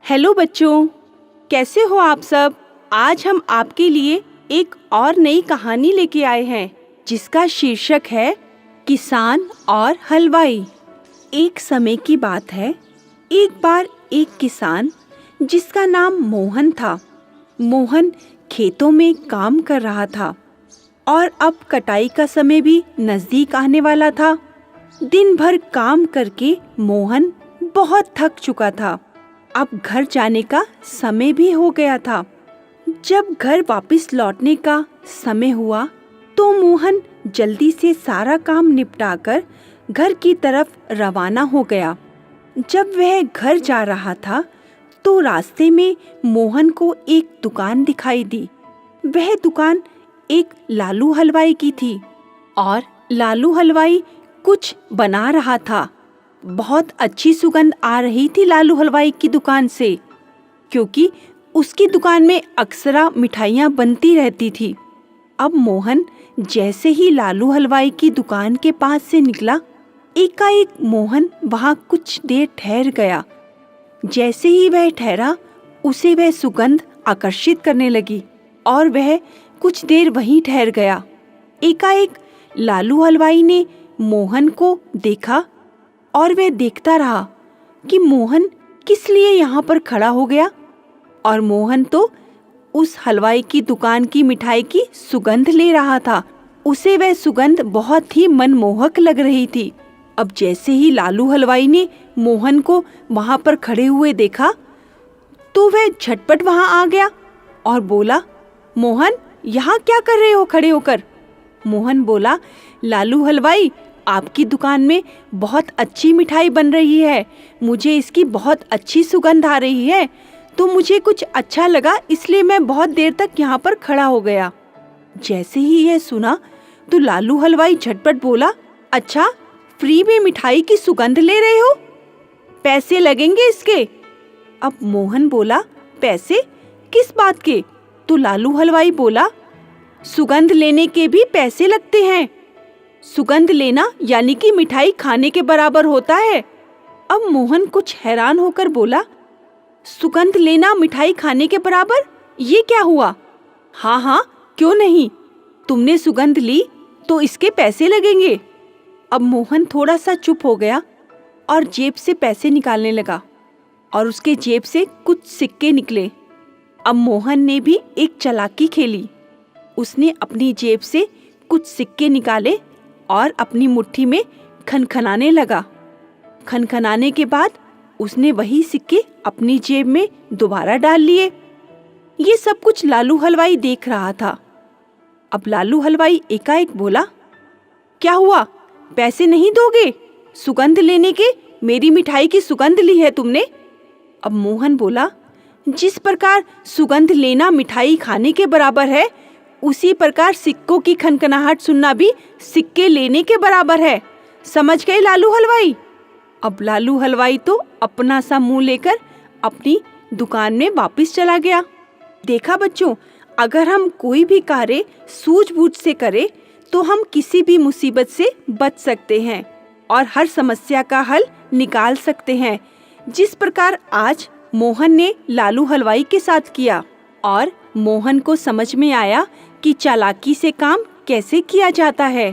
हेलो बच्चों, कैसे हो आप सब? आज हम आपके लिए एक और नई कहानी लेके आए हैं जिसका शीर्षक है किसान और हलवाई। एक समय की बात है, एक बार एक किसान जिसका नाम मोहन था। मोहन खेतों में काम कर रहा था और अब कटाई का समय भी नजदीक आने वाला था। दिन भर काम करके मोहन बहुत थक चुका था। अब घर जाने का समय भी हो गया था। जब घर वापस लौटने का समय हुआ तो मोहन जल्दी से सारा काम निपटाकर घर की तरफ रवाना हो गया। जब वह घर जा रहा था तो रास्ते में मोहन को एक दुकान दिखाई दी। वह दुकान एक लालू हलवाई की थी और लालू हलवाई कुछ बना रहा था। बहुत अच्छी सुगंध आ रही थी लालू हलवाई की दुकान से, क्योंकि उसकी दुकान में अक्सर मिठाइयाँ बनती रहती थी। अब मोहन जैसे ही लालू हलवाई की दुकान के पास से निकला, एकाएक मोहन वहाँ कुछ देर ठहर गया। जैसे ही वह ठहरा, उसे वह सुगंध आकर्षित करने लगी और वह कुछ देर वहीं ठहर गया। एकाएक लालू हलवाई ने मोहन को देखा और वह देखता रहा कि मोहन किस लिए यहाँ पर खड़ा हो गया। और मोहन तो उस हलवाई की दुकान की मिठाई की सुगंध ले रहा था। उसे वह सुगंध बहुत ही मनमोहक लग रही थी। अब जैसे ही लालू हलवाई ने मोहन को वहाँ पर खड़े हुए देखा तो वह झटपट वहाँ आ गया और बोला, मोहन, यहाँ क्या कर रहे हो खड़े होकर? मोहन बोला, लालू हलवाई, आपकी दुकान में बहुत अच्छी मिठाई बन रही है। मुझे इसकी बहुत अच्छी सुगंध आ रही है, तो मुझे कुछ अच्छा लगा, इसलिए मैं बहुत देर तक यहाँ पर खड़ा हो गया। जैसे ही यह सुना तो लालू हलवाई झटपट बोला, अच्छा, फ्री में मिठाई की सुगंध ले रहे हो? पैसे लगेंगे इसके। अब मोहन बोला, पैसे? किस बात के? तो लालू हलवाई बोला, सुगंध लेने के भी पैसे लगते हैं। सुगंध लेना यानी कि मिठाई खाने के बराबर होता है। अब मोहन कुछ हैरान होकर बोला, सुगंध लेना मिठाई खाने के बराबर? ये क्या हुआ? हाँ हाँ, क्यों नहीं, तुमने सुगंध ली तो इसके पैसे लगेंगे। अब मोहन थोड़ा सा चुप हो गया और जेब से पैसे निकालने लगा और उसके जेब से कुछ सिक्के निकले। अब मोहन ने भी एक चालाकी खेली। उसने अपनी जेब से कुछ सिक्के निकाले और अपनी मुट्ठी में खनखनाने लगा। खनखनाने के बाद उसने वही सिक्के अपनी जेब में दोबारा डाल लिए। ये सब कुछ लालू हलवाई देख रहा था। अब लालू हलवाई एकाएक बोला, क्या हुआ, पैसे नहीं दोगे? सुगंध लेने के मेरी मिठाई की सुगंध ली है तुमने। अब मोहन बोला, जिस प्रकार सुगंध लेना मिठाई खाने के बराबर है, उसी प्रकार सिक्कों की खनखनाहट सुनना भी सिक्के लेने के बराबर है। समझ गए लालू हलवाई? अब लालू हलवाई तो अपना सा मुंह लेकर अपनी दुकान में वापस चला गया। देखा बच्चों, अगर हम कोई भी कार्य सूझबूझ से करें तो हम किसी भी मुसीबत से बच सकते हैं और हर समस्या का हल निकाल सकते हैं, जिस प्रकार आज मोहन ने लालू हलवाई के साथ किया। और मोहन को समझ में आया कि चालाकी से काम कैसे किया जाता है।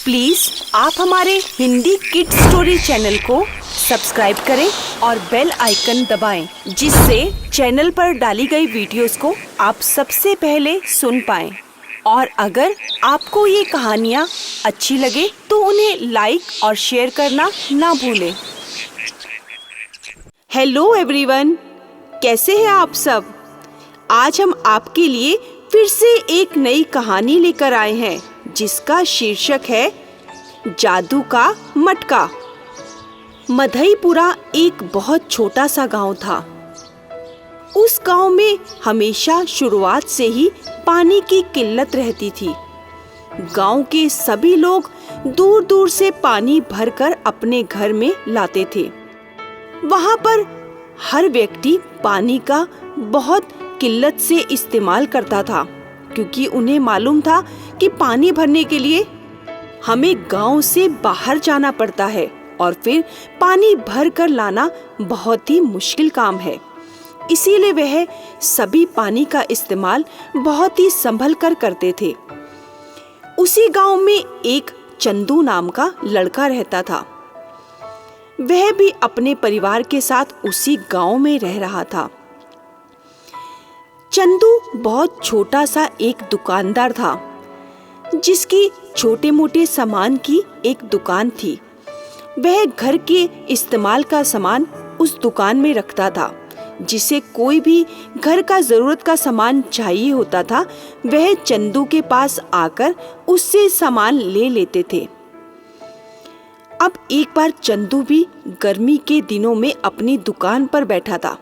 प्लीज आप हमारे हिंदी किड स्टोरी चैनल को सब्सक्राइब करें और बेल आइकन दबाएं, जिससे चैनल पर डाली गई वीडियोस को आप सबसे पहले सुन पाएं। और अगर आपको ये कहानियाँ अच्छी लगे तो उन्हें लाइक और शेयर करना ना भूलें। हेलो एवरीवन, कैसे हैं आप सब? आज हम आपके लिए फिर से एक नई कहानी लेकर आए हैं जिसका शीर्षक है जादू का मटका। मधईपुरा एक बहुत छोटा सा गांव था। उस गांव में हमेशा शुरुआत से ही पानी की किल्लत रहती थी। गांव के सभी लोग दूर दूर से पानी भरकर अपने घर में लाते थे। वहां पर हर व्यक्ति पानी का बहुत किल्लत से इस्तेमाल करता था, क्योंकि उन्हें मालूम था कि पानी भरने के लिए हमें गांव से बाहर जाना पड़ता है और फिर पानी भर कर लाना बहुत ही मुश्किल काम है। इसीलिए वह सभी पानी का इस्तेमाल बहुत ही संभल कर करते थे। उसी गांव में एक चंदू नाम का लड़का रहता था। वह भी अपने परिवार के साथ उसी गांव में रह रहा था। चंदू बहुत छोटा सा एक दुकानदार था, जिसकी छोटे मोटे सामान की एक दुकान थी। वह घर के इस्तेमाल का सामान उस दुकान में रखता था। जिसे कोई भी घर का जरूरत का सामान चाहिए होता था, वह चंदू के पास आकर उससे सामान ले लेते थे। अब एक बार चंदू भी गर्मी के दिनों में अपनी दुकान पर बैठा था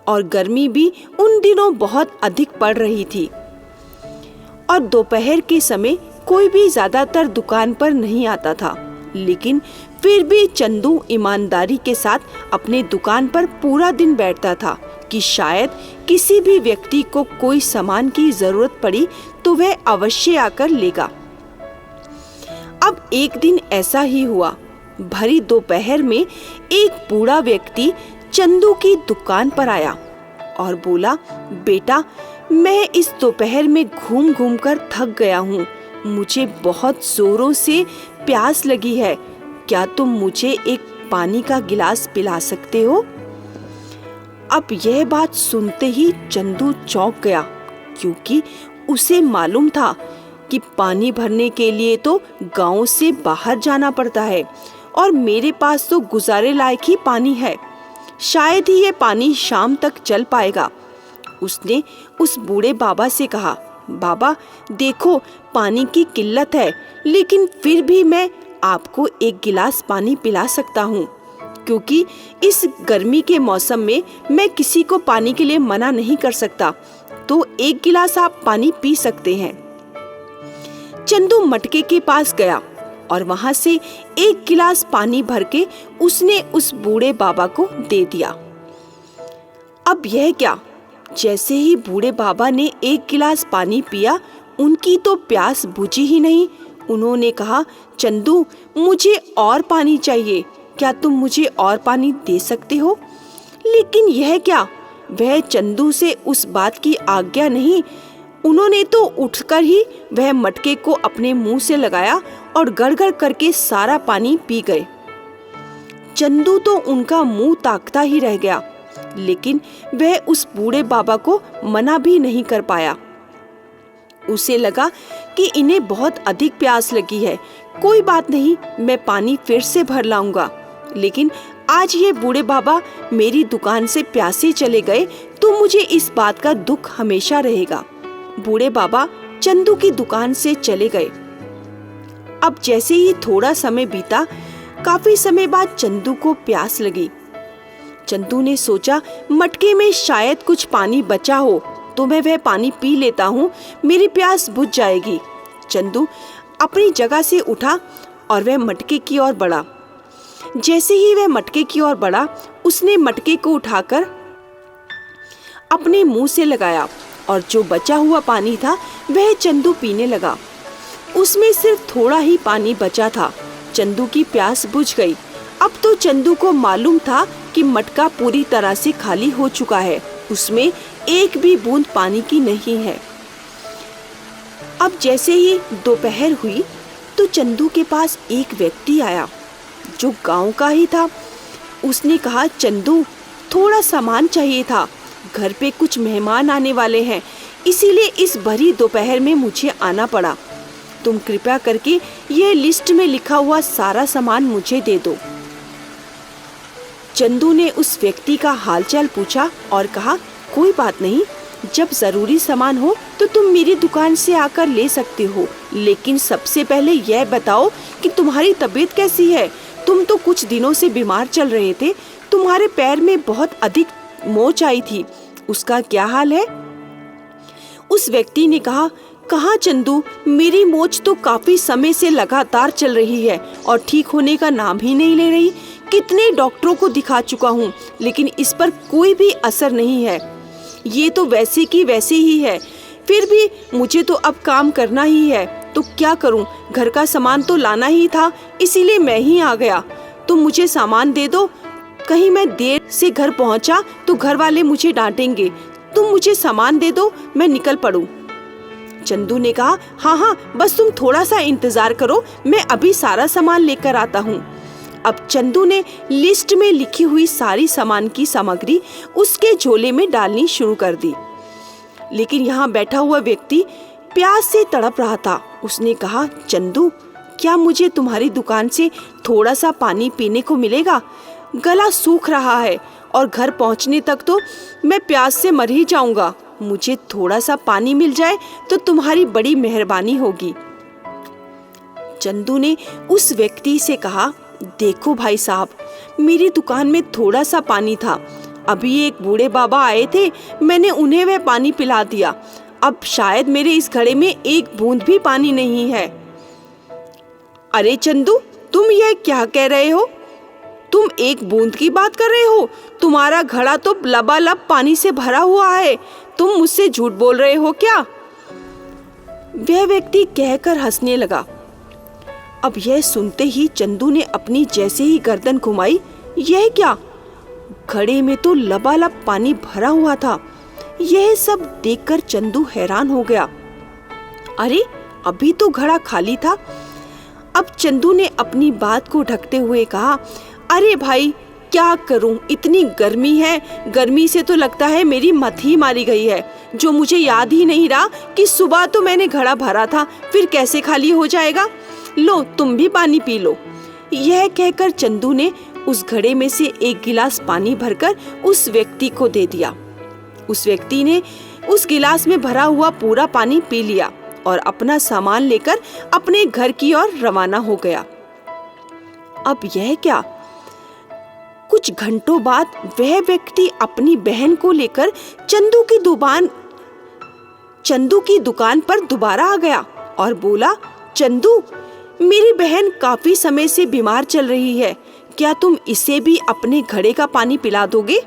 और गर्मी भी उन दिनों बहुत अधिक पड़ रही थी और दोपहर के समय कोई भी ज्यादातर दुकान पर नहीं आता था। लेकिन फिर भी चंदू ईमानदारी के साथ अपने दुकान पर पूरा दिन बैठता था कि शायद किसी भी व्यक्ति को कोई सामान की जरूरत पड़ी तो वह अवश्य आकर लेगा। अब एक दिन ऐसा ही हुआ। भरी दोपहर में एक बूढ़ा व्यक्ति चंदू की दुकान पर आया और बोला, बेटा, मैं इस दोपहर में घूम घूम कर थक गया हूँ। मुझे बहुत जोरों से प्यास लगी है। क्या तुम मुझे एक पानी का गिलास पिला सकते हो? अब यह बात सुनते ही चंदू चौंक गया, क्योंकि उसे मालूम था कि पानी भरने के लिए तो गांव से बाहर जाना पड़ता है और मेरे पास तो गुजारे लायक ही पानी है। शायद ही ये पानी शाम तक चल पाएगा। उसने उस बूढ़े बाबा से कहा, बाबा देखो, पानी की किल्लत है, लेकिन फिर भी मैं आपको एक गिलास पानी पिला सकता हूँ, क्योंकि इस गर्मी के मौसम में मैं किसी को पानी के लिए मना नहीं कर सकता। तो एक गिलास आप पानी पी सकते हैं। चंदू मटके के पास गया और वहां से एक गिलास पानी भर के उसने उस बूढ़े बाबा को दे दिया। अब यह क्या, जैसे ही बूढ़े बाबा ने एक गिलास पानी पिया, उनकी तो प्यास बुझी ही नहीं। उन्होंने कहा, चंदू, मुझे और पानी चाहिए, क्या तुम मुझे और पानी दे सकते हो? लेकिन यह क्या, वह चंदू से उस बात की आज्ञा नहीं। उन्होंने तो उठकर ही वह मटके को अपने मुंह से लगाया और गड़गड़ करके सारा पानी पी गए। चंदू तो उनका मुंह ताकता ही रह गया, लेकिन वह उस बूढ़े बाबा को मना भी नहीं कर पाया। उसे लगा कि इन्हें बहुत अधिक प्यास लगी है। कोई बात नहीं, मैं पानी फिर से भर लाऊंगा। लेकिन आज ये बूढ़े बाबा मेरी दुकान से प्यासे चले गए तो मुझे इस बात का दुख हमेशा रहेगा। बूढ़े बाबा चंदू की दुकान से चले गए। अब जैसे ही थोड़ा समय बीता, काफी समय बाद चंदू को प्यास लगी। चंदू ने सोचा, मटके में शायद कुछ पानी बचा हो तो मैं वह पानी पी लेता हूँ, मेरी प्यास बुझ जाएगी। चंदू अपनी जगह से उठा और वह मटके की ओर बढ़ा। जैसे ही वह मटके की ओर बढ़ा, उसने मटके को उठाकर अपने मुंह से लगाया और जो बचा हुआ पानी था वह चंदू पीने लगा। उसमें सिर्फ थोड़ा ही पानी बचा था। चंदू की प्यास बुझ गई। अब तो चंदू को मालूम था कि मटका पूरी तरह से खाली हो चुका है, उसमें एक भी बूंद पानी की नहीं है। अब जैसे ही दोपहर हुई तो चंदू के पास एक व्यक्ति आया जो गांव का ही था। उसने कहा, चंदू, थोड़ा सामान चाहिए था, घर पे कुछ मेहमान आने वाले हैं, इसीलिए इस भरी दोपहर में मुझे आना पड़ा। तुम कृपया करके ये लिस्ट में लिखा हुआ सारा सामान मुझे दे दो। चंदू ने उस व्यक्ति का हालचाल पूछा और कहा, कोई बात नहीं, जब जरूरी सामान हो तो तुम मेरी दुकान से आकर ले सकते हो, लेकिन सबसे पहले यह बताओ कि तुम्हारी तबीयत कैसी है। तुम तो कुछ दिनों से बीमार चल रहे थे, तुम्हारे पैर में बहुत अधिक मोच आई थी, उसका क्या हाल है? उस व्यक्ति ने कहा, कहाँ चंदू, मेरी मोच तो काफी समय से लगातार चल रही है और ठीक होने का नाम ही नहीं ले रही। कितने डॉक्टरों को दिखा चुका हूँ, लेकिन इस पर कोई भी असर नहीं है। ये तो वैसे की वैसे ही है। फिर भी मुझे तो अब काम करना ही है, तो क्या करूँ? घर का सामान तो लाना ही था, इसीलिए मैं ही आ गया। तुम मुझे सामान दे दो, कहीं मैं देर से घर पहुँचा तो घर वाले मुझे डांटेंगे। तुम मुझे सामान दे दो, मैं निकल पड़ूं। चंदू ने कहा, हाँ हाँ, बस तुम थोड़ा सा इंतजार करो, मैं अभी सारा सामान लेकर आता हूँ। अब चंदू ने लिस्ट में लिखी हुई सारी सामान की सामग्री उसके झोले में डालनी शुरू कर दी। लेकिन यहाँ बैठा हुआ व्यक्ति प्यास से तड़प रहा था। उसने कहा, चंदू, क्या मुझे तुम्हारी दुकान से थोड़ा सा पानी पीने को मिलेगा? गला सूख रहा है और घर पहुँचने तक तो मैं प्यास से मर ही जाऊंगा। मुझे थोड़ा सा पानी मिल जाए तो तुम्हारी बड़ी मेहरबानी होगी। चंदू ने उस व्यक्ति से कहा, देखो भाई साहब, मेरी दुकान में थोड़ा सा पानी था। अभी एक बूढ़े बाबा आए थे, मैंने उन्हें वह पानी पिला दिया। अब शायद मेरे इस घड़े में एक बूंद भी पानी नहीं है। अरे चंदू, तुम यह क्या कह रहे हो? तुम एक बूंद की बात कर रहे हो? तुम्हारा घड़ा तो लबालब पानी से भरा हुआ है। तुम मुझसे झूठ बोल रहे हो क्या? वह व्यक्ति कहकर हंसने लगा। अब यह सुनते ही चंदू ने अपनी जैसे ही गर्दन घुमाई, यह क्या? घड़े में तो लबालब पानी भरा हुआ था। यह सब देखकर चंदू हैरान हो गया। अरे, अभी तो घड़ा खाली था। अब चंदू ने अपनी बात को ढकते हुए कहा, अरे भाई, क्या करूं, इतनी गर्मी है, गर्मी से तो लगता है मेरी मत ही मारी गई है। जो मुझे याद ही नहीं रहा कि सुबह तो मैंने घड़ा भरा था, फिर कैसे खाली हो जाएगा। लो, तुम भी पानी पी लो। यह कहकर चंदू ने उस घड़े में से एक गिलास पानी भरकर उस व्यक्ति को दे दिया। उस व्यक्ति ने उस गिलास में भरा हुआ पूरा पानी पी लिया और अपना सामान लेकर अपने घर की ओर रवाना हो गया। अब यह क्या? कुछ घंटों बाद वह व्यक्ति अपनी बहन को लेकर चंदू की दुकान पर दोबारा आ गया और बोला, चंदू, मेरी बहन काफी समय से बीमार चल रही है, क्या तुम इसे भी अपने घड़े का पानी पिला दोगे?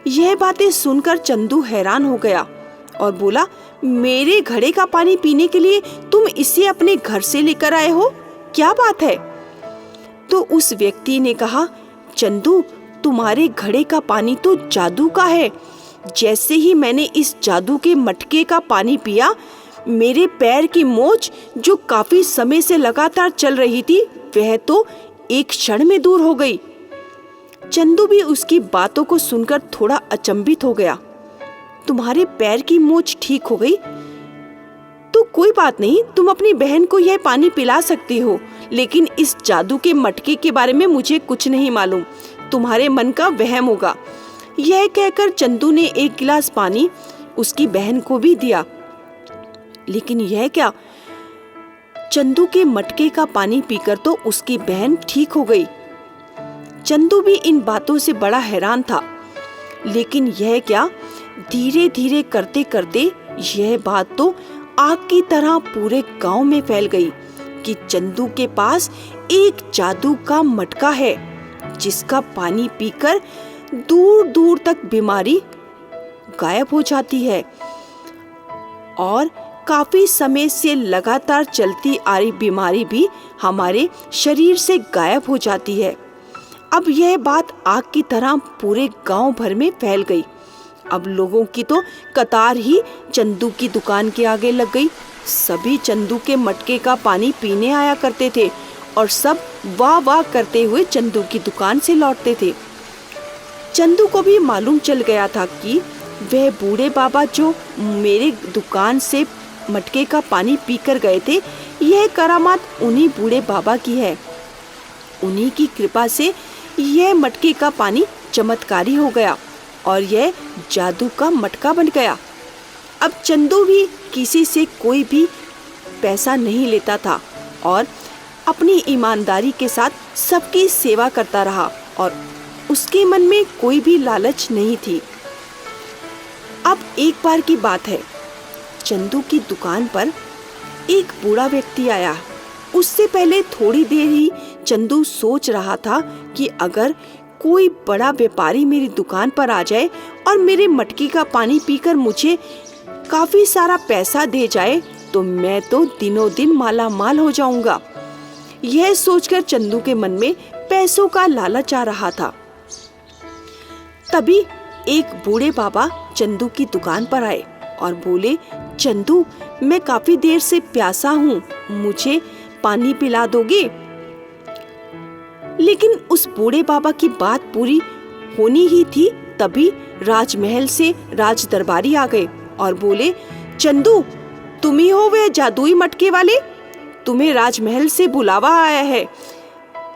यह बातें सुनकर चंदू हैरान हो गया और बोला, मेरे घड़े का पानी पीने के लिए तुम इसे अपने घर से लेकर आए हो? क्या बात है? तो उस व्यक्ति ने कहा, चंदू, तुम्हारे घड़े का पानी तो जादू का है। जैसे ही मैंने इस जादू के मटके का पानी पिया, मेरे पैर की मोच जो काफी समय से लगातार चल रही थी, वह तो एक क्षण में दूर हो गई। चंदू भी उसकी बातों को सुनकर थोड़ा अचंभित हो गया। तुम्हारे पैर की मोच ठीक हो गई? तो कोई बात नहीं, तुम अपनी बहन को यह पानी पिला सकती हो, लेकिन इस जादू के मटके के बारे में मुझे कुछ नहीं मालूम। तुम्हारे मन का वहम होगा। यह कहकर चंदू ने एक गिलास पानी उसकी बहन को भी दिया। लेकिन यह क्या? चंदू के मटके का पानी पीकर तो उसकी बहन ठीक हो गई। चंदू भी इन बातों से बड़ा हैरान था। लेकिन यह क्या? धीरे धीरे करते करते यह बात तो आग की तरह पूरे गांव में फैल गई कि चंदू के पास एक जादू का मटका है, जिसका पानी पीकर दूर दूर तक बीमारी गायब हो जाती है और काफी समय से लगातार चलती आ रही बीमारी भी हमारे शरीर से गायब हो जाती है। अब यह बात आग की तरह पूरे गांव भर में फैल गई। अब लोगों की तो कतार ही चंदू की दुकान के आगे लग गई। सभी चंदू के मटके का पानी पीने आया करते थे और सब वाह वाह करते हुए चंदू की दुकान से लौटते थे। चंदू को भी मालूम चल गया था कि वह बूढ़े बाबा जो मेरे दुकान से मटके का पानी पीकर गए थे, यह करामात उन्हीं बूढ़े बाबा की है। उन्हीं की कृपा से यह मटके का पानी चमत्कारी हो गया और यह जादू का मटका बन गया। अब चंदू भी किसी से कोई भी पैसा नहीं लेता था और अपनी ईमानदारी के साथ सबकी सेवा करता रहा और उसके मन में कोई भी लालच नहीं थी। अब एक बार की बात है, चंदू की दुकान पर एक बूढ़ा व्यक्ति आया। उससे पहले थोड़ी देर ही चंदू सोच रहा था कि अगर कोई बड़ा व्यापारी मेरी दुकान पर आ जाए और मेरे मटके का पानी पीकर मुझे काफी सारा पैसा दे जाए तो मैं तो दिनों दिन माला माल हो जाऊंगा। यह सोचकर चंदू के मन में पैसों का लालच आ रहा था। तभी एक बूढ़े बाबा चंदू की दुकान पर आए और बोले, चंदू, मैं काफी देर से प्यासा हूँ, मुझे पानी पिला दोगे? लेकिन उस बूढ़े बाबा की बात पूरी होनी ही थी, तभी राजमहल से राज दरबारी आ गए और बोले, चंदू, तुम ही हो वह जादुई मटके वाले? तुम्हें राजमहल से बुलावा आया है।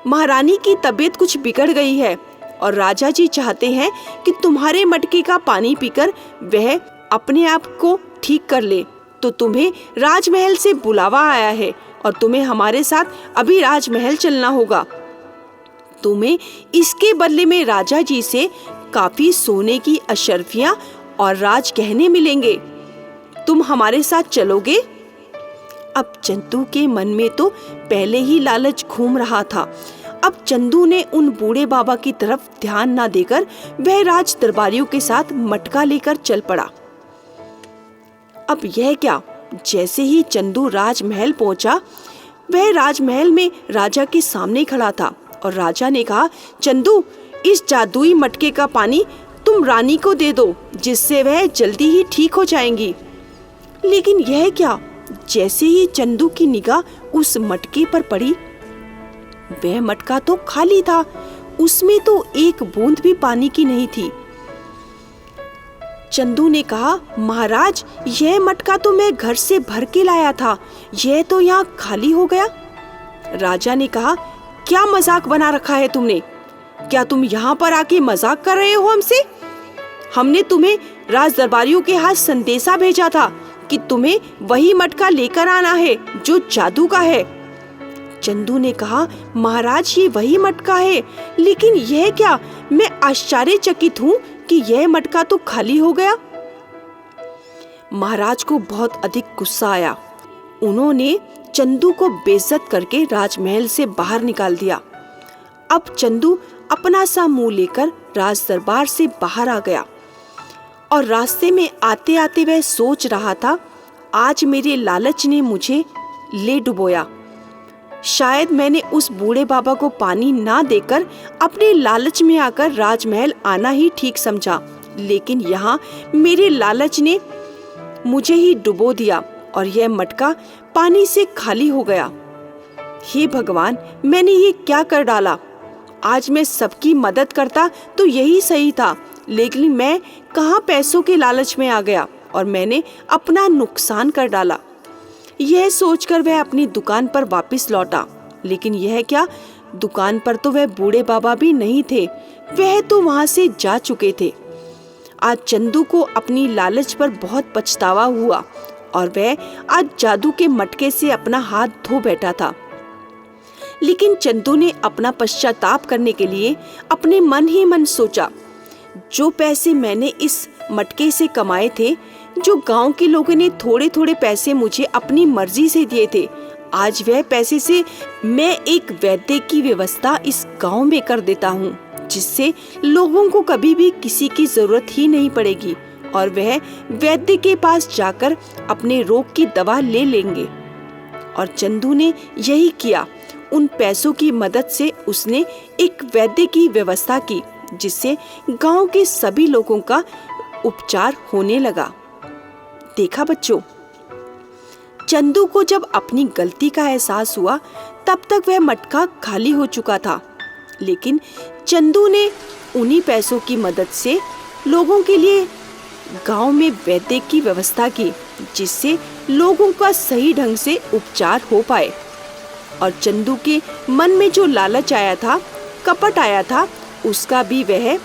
महारानी की तबीयत कुछ बिगड़ गई है और राजा जी चाहते हैं कि तुम्हारे मटके का पानी पीकर वह अपने आप को ठीक कर ले। तो तुम्हें राजमहल से बुलावा आया है और तुम्हें हमारे साथ अभी राजमहल चलना होगा। तुम्हें इसके बदले में राजा जी से काफी सोने की अशर्फियां और राज गहने मिलेंगे। तुम हमारे साथ चलोगे? अब चंदू के मन में तो पहले ही लालच घूम रहा था। अब चंदू ने उन बूढ़े बाबा की तरफ ध्यान ना देकर वह राज दरबारियों के साथ मटका लेकर चल पड़ा। अब यह क्या, जैसे ही चंदू राजमहल पहुंचा, वह राजमहल में राजा के सामने खड़ा था और राजा ने कहा, चंदू, इस जादुई मटके का पानी तुम रानी को दे दो, जिससे वह जल्दी ही ठीक हो जाएंगी। लेकिन यह क्या, जैसे ही चंदू की निगाह उस मटके पर पड़ी, वह मटका तो खाली था, उसमें तो एक बूंद भी पानी की नहीं थी। चंदू ने कहा, महाराज, यह मटका तो मैं घर से भर के लाया था, यह तो यहाँ खाली हो गया। राजा ने कहा, क्या मजाक बना रखा है तुमने? क्या तुम यहाँ पर आके मजाक कर रहे हो हमसे? हमने तुम्हें राज दरबारियों के हाथ संदेशा भेजा था कि तुम्हें वही मटका लेकर आना है जो जादू का है। चंदू ने कहा, महाराज, ये वही मटका है, लेकिन यह क्या, मैं आश्चर्यचकित हूँ कि यह मटका तो खाली हो गया। महाराज को बहुत अधिक गुस्सा आया। उन्होंने चंदू को बेइज्जत करके राजमहल से बाहर निकाल दिया। अब चंदू अपना सा मुंह लेकर राज दरबार से बाहर आ गया और रास्ते में आते आते वह सोच रहा था, आज मेरे लालच ने मुझे ले डुबोया। शायद मैंने उस बूढ़े बाबा को पानी ना देकर अपने लालच में आकर राजमहल आना ही ठीक समझा, लेकिन यहाँ मेरे लालच ने मुझे ही डुबो दिया और यह मटका पानी से खाली हो गया। हे भगवान, मैंने ये क्या कर डाला? आज मैं सबकी मदद करता तो यही सही था, लेकिन मैं कहाँ पैसों के लालच में आ गया और मैंने अपना नुकसान कर डाला। यह सोचकर वह अपनी दुकान पर वापस लौटा, लेकिन यह क्या, दुकान पर तो वह बूढ़े बाबा भी नहीं थे, वह तो वहां से जा चुके थे। आज चंदू को अपनी लालच पर बहुत पछतावा हुआ और वह आज जादू के मटके से अपना हाथ धो बैठा था। लेकिन चंदू ने अपना पश्चाताप करने के लिए अपने मन ही मन सोचा, जो पैसे मैंने इस मटके से कमाए थे, जो गांव के लोगों ने थोड़े थोड़े पैसे मुझे अपनी मर्जी से दिए थे, आज वह पैसे से मैं एक वैद्य की व्यवस्था इस गांव में कर देता हूँ, जिससे लोगों को कभी भी किसी की जरूरत ही नहीं पड़ेगी और वह वैद्य के पास जाकर अपने रोग की दवा ले लेंगे। और चंदू ने यही किया। उन पैसों की मदद से उसने एक वैद्य की व्यवस्था की, जिससे गांव के सभी लोगों का उपचार होने लगा। देखा बच्चों, चंदू को जब अपनी गलती का एहसास हुआ, तब तक वह मटका खाली हो चुका था, लेकिन चंदू ने उन्हीं पैसों की मदद से लोगों के लिए गांव में वैद्य की व्यवस्था की, जिससे लोगों का सही ढंग से उपचार हो पाए और चंदू के मन में जो लालच आया था, कपट आया था, उसका भी वह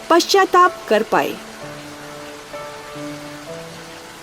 पश्चाताप कर पाए।